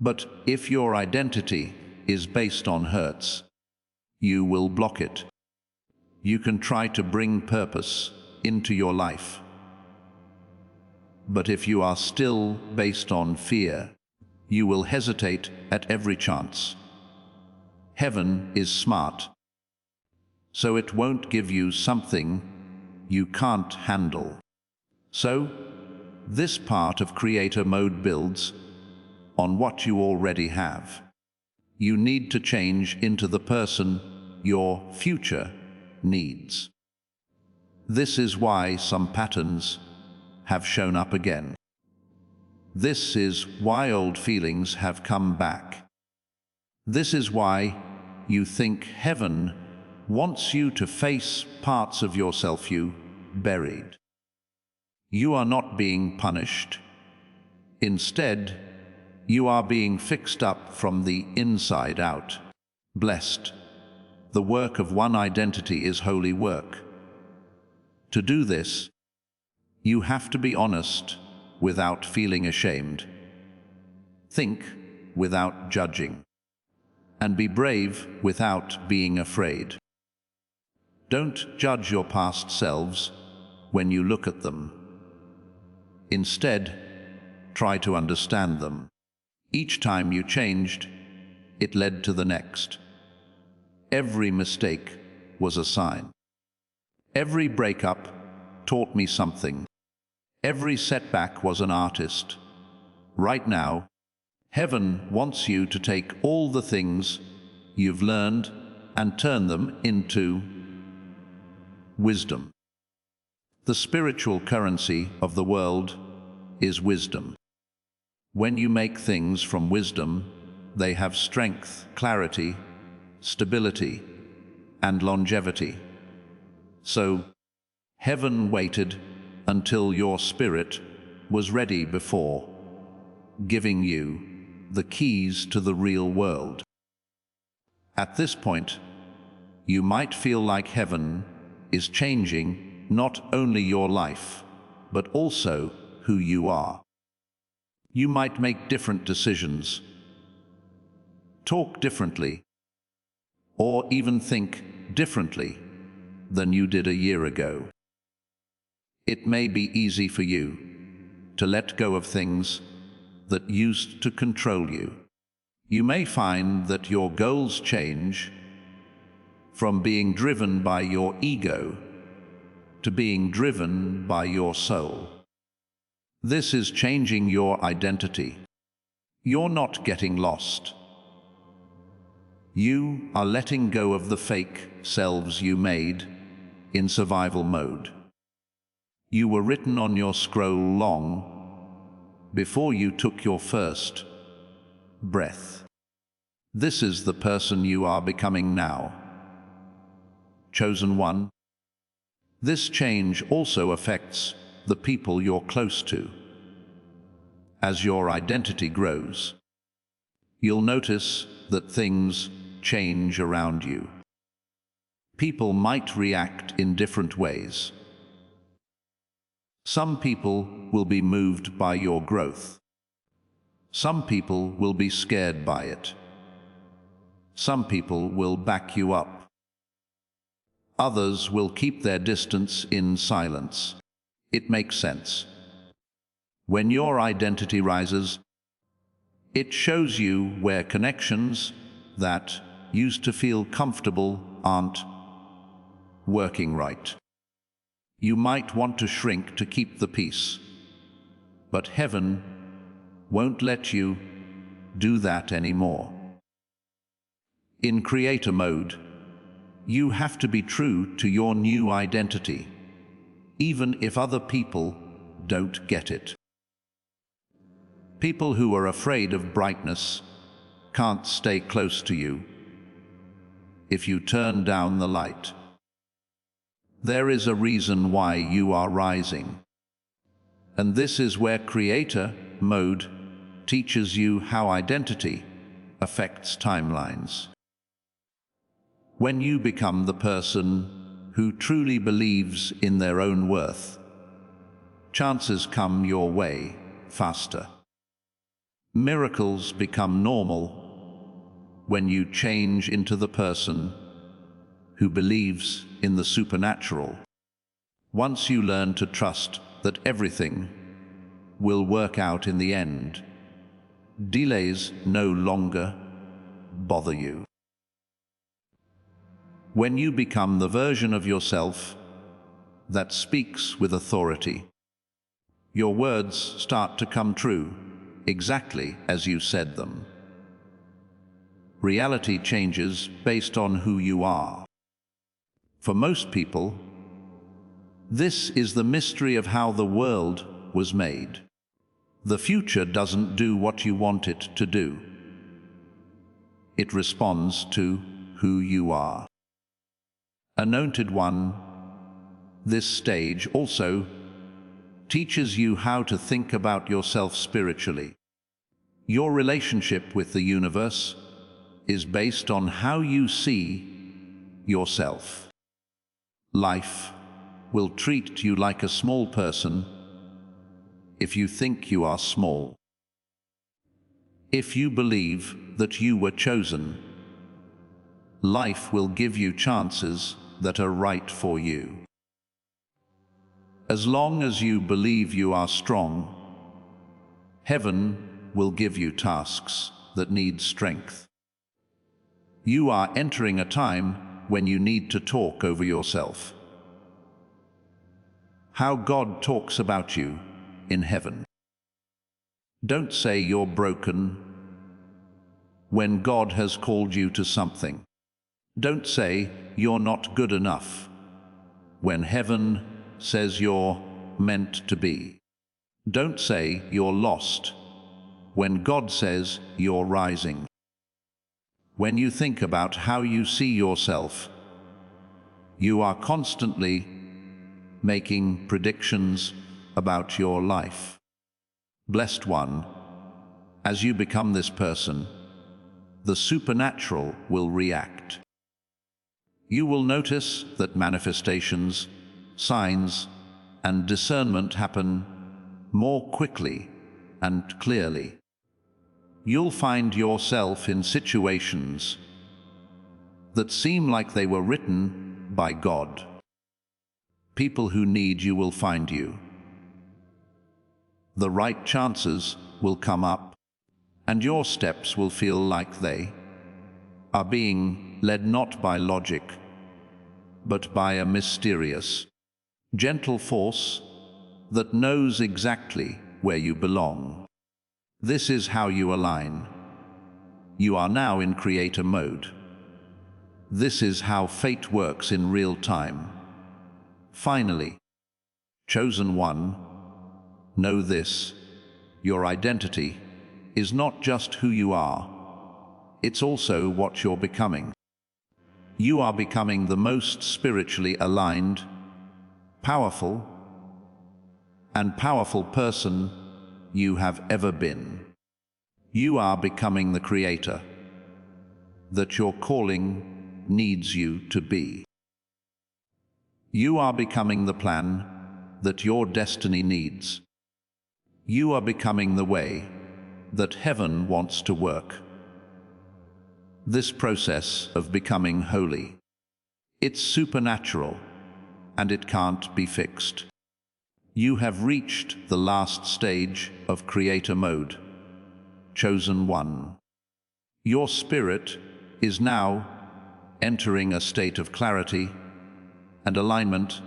but if your identity is based on hurts, you will block it. You can try to bring purpose into your life, but if you are still based on fear, you will hesitate at every chance. Heaven is smart, so it won't give you something you can't handle. So, this part of Creator Mode builds on what you already have. You need to change into the person your future needs. This is why some patterns have shown up again. This is why old feelings have come back. This is why you think heaven wants you to face parts of yourself you buried. You are not being punished. Instead, you are being fixed up from the inside out. Blessed. The work of one identity is holy work. To do this, you have to be honest without feeling ashamed. Think without judging. And be brave without being afraid. Don't judge your past selves when you look at them. Instead, try to understand them. Each time you changed, it led to the next. Every mistake was a sign. Every breakup taught me something. Every setback was an artist. Right now, heaven wants you to take all the things you've learned and turn them into wisdom. The spiritual currency of the world is wisdom. When you make things from wisdom, they have strength, clarity, stability, and longevity. So, heaven waited until your spirit was ready before giving you the keys to the real world. At this point, you might feel like heaven is changing not only your life, but also who you are. You might make different decisions, talk differently, or even think differently than you did a year ago. It may be easy for you to let go of things that used to control you. You may find that your goals change from being driven by your ego to being driven by your soul. This is changing your identity. You're not getting lost. You are letting go of the fake selves you made in survival mode. You were written on your scroll long before you took your first breath. This is the person you are becoming now. Chosen one. This change also affects the people you're close to. As your identity grows, you'll notice that things change around you. People might react in different ways. Some people will be moved by your growth. Some people will be scared by it. Some people will back you up. Others will keep their distance in silence. It makes sense. When your identity rises, it shows you where connections that used to feel comfortable aren't working right. You might want to shrink to keep the peace, but heaven won't let you do that anymore. In creator mode, you have to be true to your new identity, even if other people don't get it. People who are afraid of brightness can't stay close to you if you turn down the light. There is a reason why you are rising. And this is where Creator Mode teaches you how identity affects timelines. When you become the person who truly believes in their own worth, chances come your way faster. Miracles become normal when you change into the person who believes in the supernatural. Once you learn to trust that everything will work out in the end, delays no longer bother you. When you become the version of yourself that speaks with authority, your words start to come true exactly as you said them. Reality changes based on who you are. For most people, this is the mystery of how the world was made. The future doesn't do what you want it to do. It responds to who you are. Anointed One, this stage also teaches you how to think about yourself spiritually. Your relationship with the universe is based on how you see yourself. Life will treat you like a small person if you think you are small. If you believe that you were chosen, life will give you chances that are right for you. As long as you believe you are strong, heaven will give you tasks that need strength. You are entering a time when you need to talk over yourself. How God talks about you in heaven. Don't say you're broken when God has called you to something. Don't say you're not good enough when heaven says you're meant to be. Don't say you're lost when God says you're rising. When you think about how you see yourself, you are constantly making predictions about your life. Blessed One, as you become this person, the supernatural will react. You will notice that manifestations, signs, and discernment happen more quickly and clearly. You'll find yourself in situations that seem like they were written by God. People who need you will find you. The right chances will come up, and your steps will feel like they are being led not by logic, but by a mysterious, gentle force that knows exactly where you belong. This is how you align. You are now in Creator Mode. This is how fate works in real time. Finally, Chosen One, know this: your identity is not just who you are, it's also what you're becoming. You are becoming the most spiritually aligned, powerful person you have ever been. You are becoming the creator that your calling needs you to be. You are becoming the plan that your destiny needs. You are becoming the way that heaven wants to work. This process of becoming holy, it's supernatural and it can't be fixed. You have reached the last stage of Creator Mode. Chosen One. Your spirit is now entering a state of clarity and alignment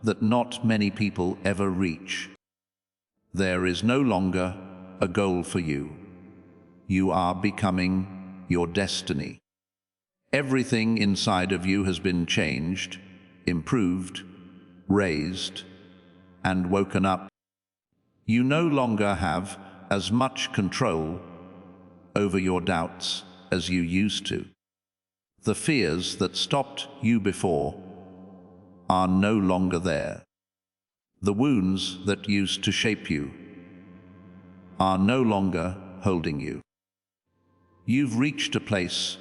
that not many people ever reach. There is no longer a goal for you. You are becoming your destiny. Everything inside of you has been changed, improved, raised, and woken up. You no longer have as much control over your doubts as you used to. The fears that stopped you before are no longer there. The wounds that used to shape you are no longer holding you. You've reached a place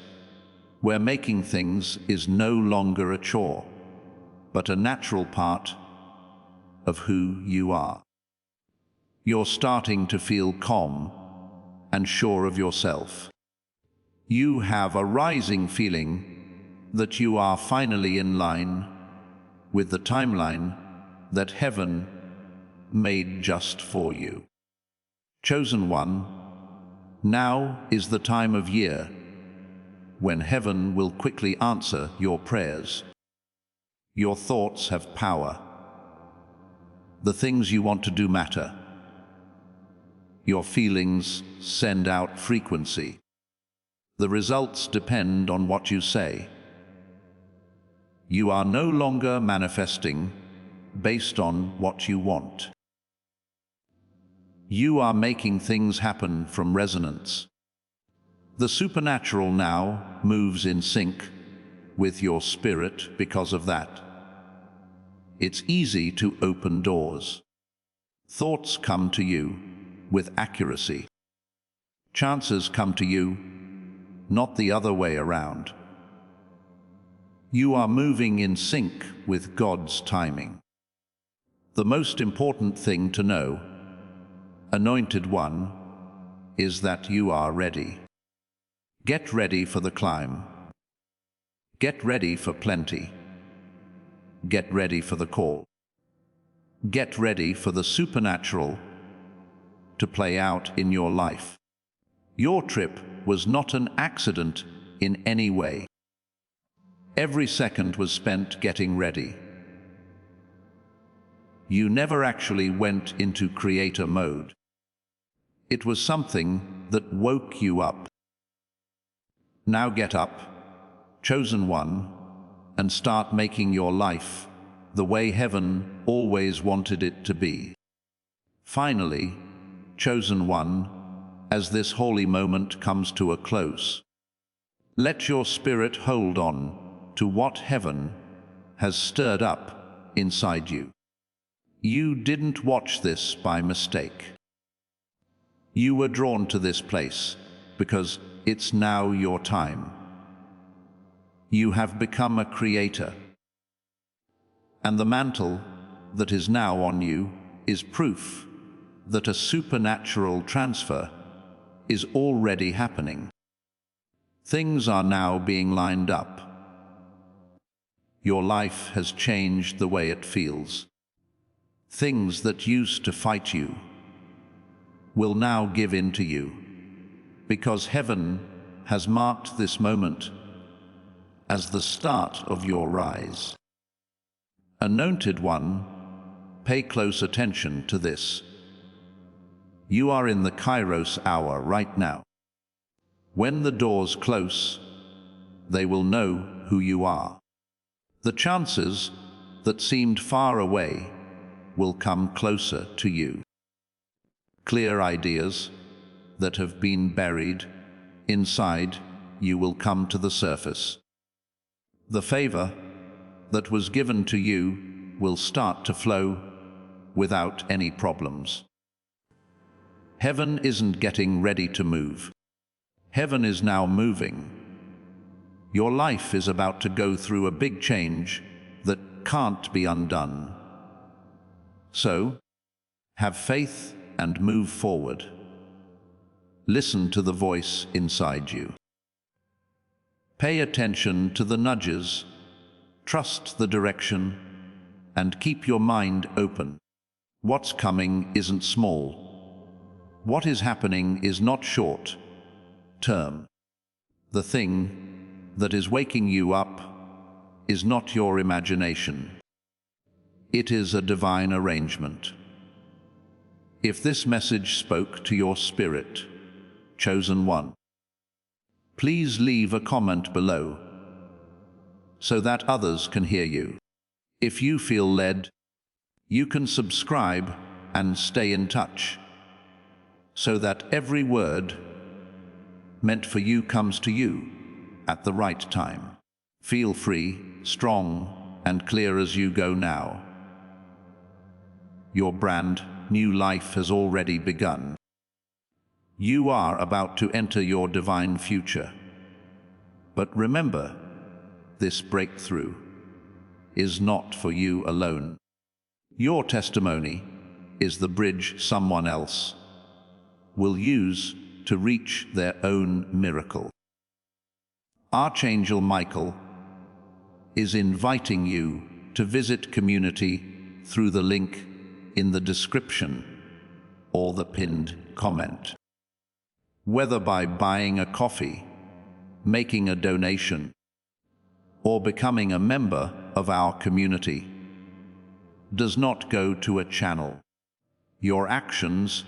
where making things is no longer a chore, but a natural part of who you are. You're starting to feel calm and sure of yourself. You have a rising feeling that you are finally in line with the timeline that heaven made just for you. Chosen one, now is the time of year when heaven will quickly answer your prayers. Your thoughts have power. The things you want to do matter. Your feelings send out frequency. The results depend on what you say. You are no longer manifesting based on what you want. You are making things happen from resonance. The supernatural now moves in sync with your spirit because of that. It's easy to open doors. Thoughts come to you with accuracy. Chances come to you, not the other way around. You are moving in sync with God's timing. The most important thing to know, Anointed One, is that you are ready. Get ready for the climb. Get ready for plenty. Get ready for the call. Get ready for the supernatural to play out in your life. Your trip was not an accident in any way. Every second was spent getting ready. You never actually went into creator mode. It was something that woke you up. Now get up, chosen one, and start making your life the way heaven always wanted it to be. Finally, chosen one, as this holy moment comes to a close, let your spirit hold on to what heaven has stirred up inside you. You didn't watch this by mistake. You were drawn to this place because it's now your time. You have become a creator. And the mantle that is now on you is proof that a supernatural transfer is already happening. Things are now being lined up. Your life has changed the way it feels. Things that used to fight you will now give in to you, because heaven has marked this moment as the start of your rise. Anointed One, pay close attention to this. You are in the Kairos hour right now. When the doors close, they will know who you are. The chances that seemed far away will come closer to you. Clear ideas that have been buried inside you will come to the surface. The favor that was given to you will start to flow without any problems. Heaven isn't getting ready to move. Heaven is now moving. Your life is about to go through a big change that can't be undone. So, have faith and move forward. Listen to the voice inside you. Pay attention to the nudges, trust the direction, and keep your mind open. What's coming isn't small. What is happening is not short term. The thing that is waking you up is not your imagination. It is a divine arrangement. If this message spoke to your spirit, chosen one, please leave a comment below so that others can hear you. If you feel led, you can subscribe and stay in touch so that every word meant for you comes to you at the right time. Feel free, strong, and clear as you go now. Your brand new life has already begun. You are about to enter your divine future. But remember, this breakthrough is not for you alone. Your testimony is the bridge someone else will use to reach their own miracle. Archangel Michael is inviting you to visit Community through the link in the description or the pinned comment. Whether by buying a coffee, making a donation, or becoming a member of our community, does not go to a channel. Your actions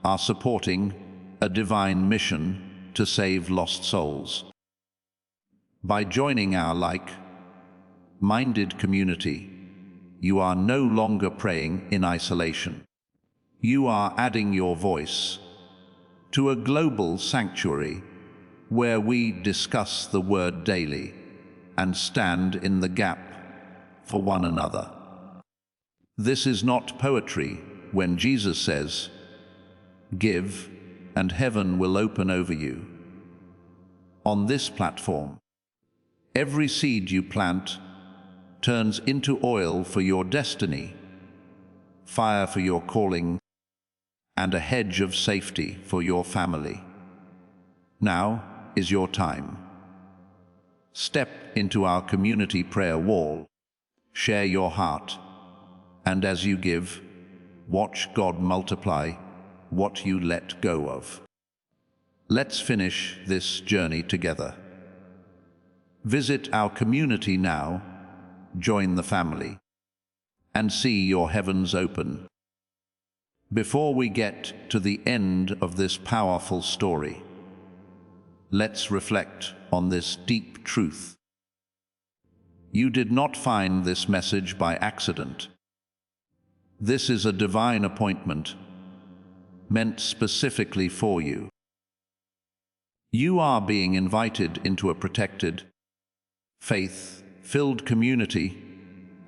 are supporting a divine mission to save lost souls. By joining our like-minded community, you are no longer praying in isolation. You are adding your voice to a global sanctuary where we discuss the Word daily and stand in the gap for one another. This is not poetry when Jesus says, "Give, and heaven will open over you." On this platform, every seed you plant turns into oil for your destiny, fire for your calling, and a hedge of safety for your family. Now is your time. Step into our community prayer wall, share your heart, and as you give, watch God multiply what you let go of. Let's finish this journey together. Visit our community now, join the family, and see your heavens open. Before we get to the end of this powerful story, let's reflect on this deep truth. You did not find this message by accident. This is a divine appointment meant specifically for you. You are being invited into a protected, faith-filled community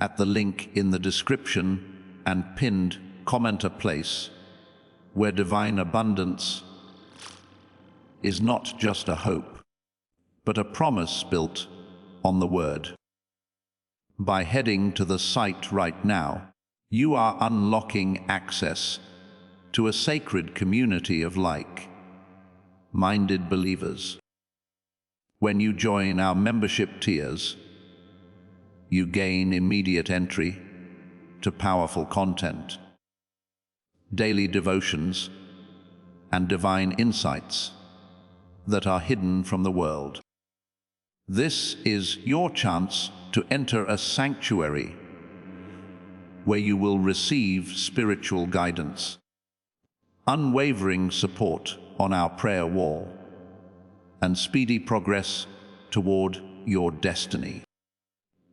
at the link in the description and pinned comment, a place where divine abundance is not just a hope, but a promise built on the Word. By heading to the site right now, you are unlocking access to a sacred community of like-minded believers. When you join our membership tiers, you gain immediate entry to powerful content, daily devotions, and divine insights that are hidden from the world. This is your chance to enter a sanctuary where you will receive spiritual guidance, unwavering support on our prayer wall, and speedy progress toward your destiny.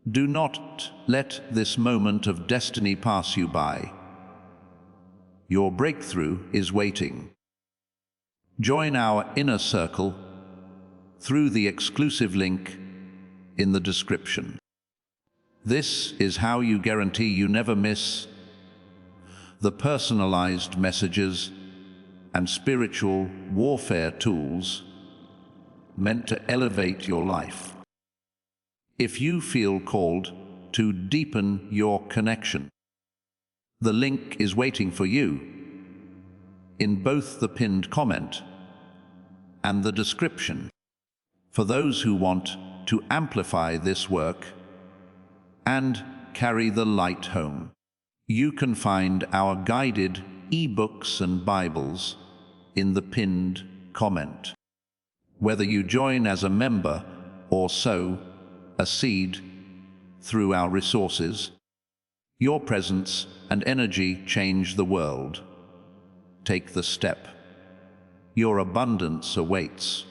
Do not let this moment of destiny pass you by. Your breakthrough is waiting. Join our inner circle through the exclusive link in the description. This is how you guarantee you never miss the personalized messages and spiritual warfare tools meant to elevate your life. If you feel called to deepen your connection, the link is waiting for you in both the pinned comment and the description. For those who want to amplify this work and carry the light home, you can find our guided e-books and Bibles in the pinned comment. Whether you join as a member or sow a seed through our resources, your presence and energy change the world. Take the step. Your abundance awaits.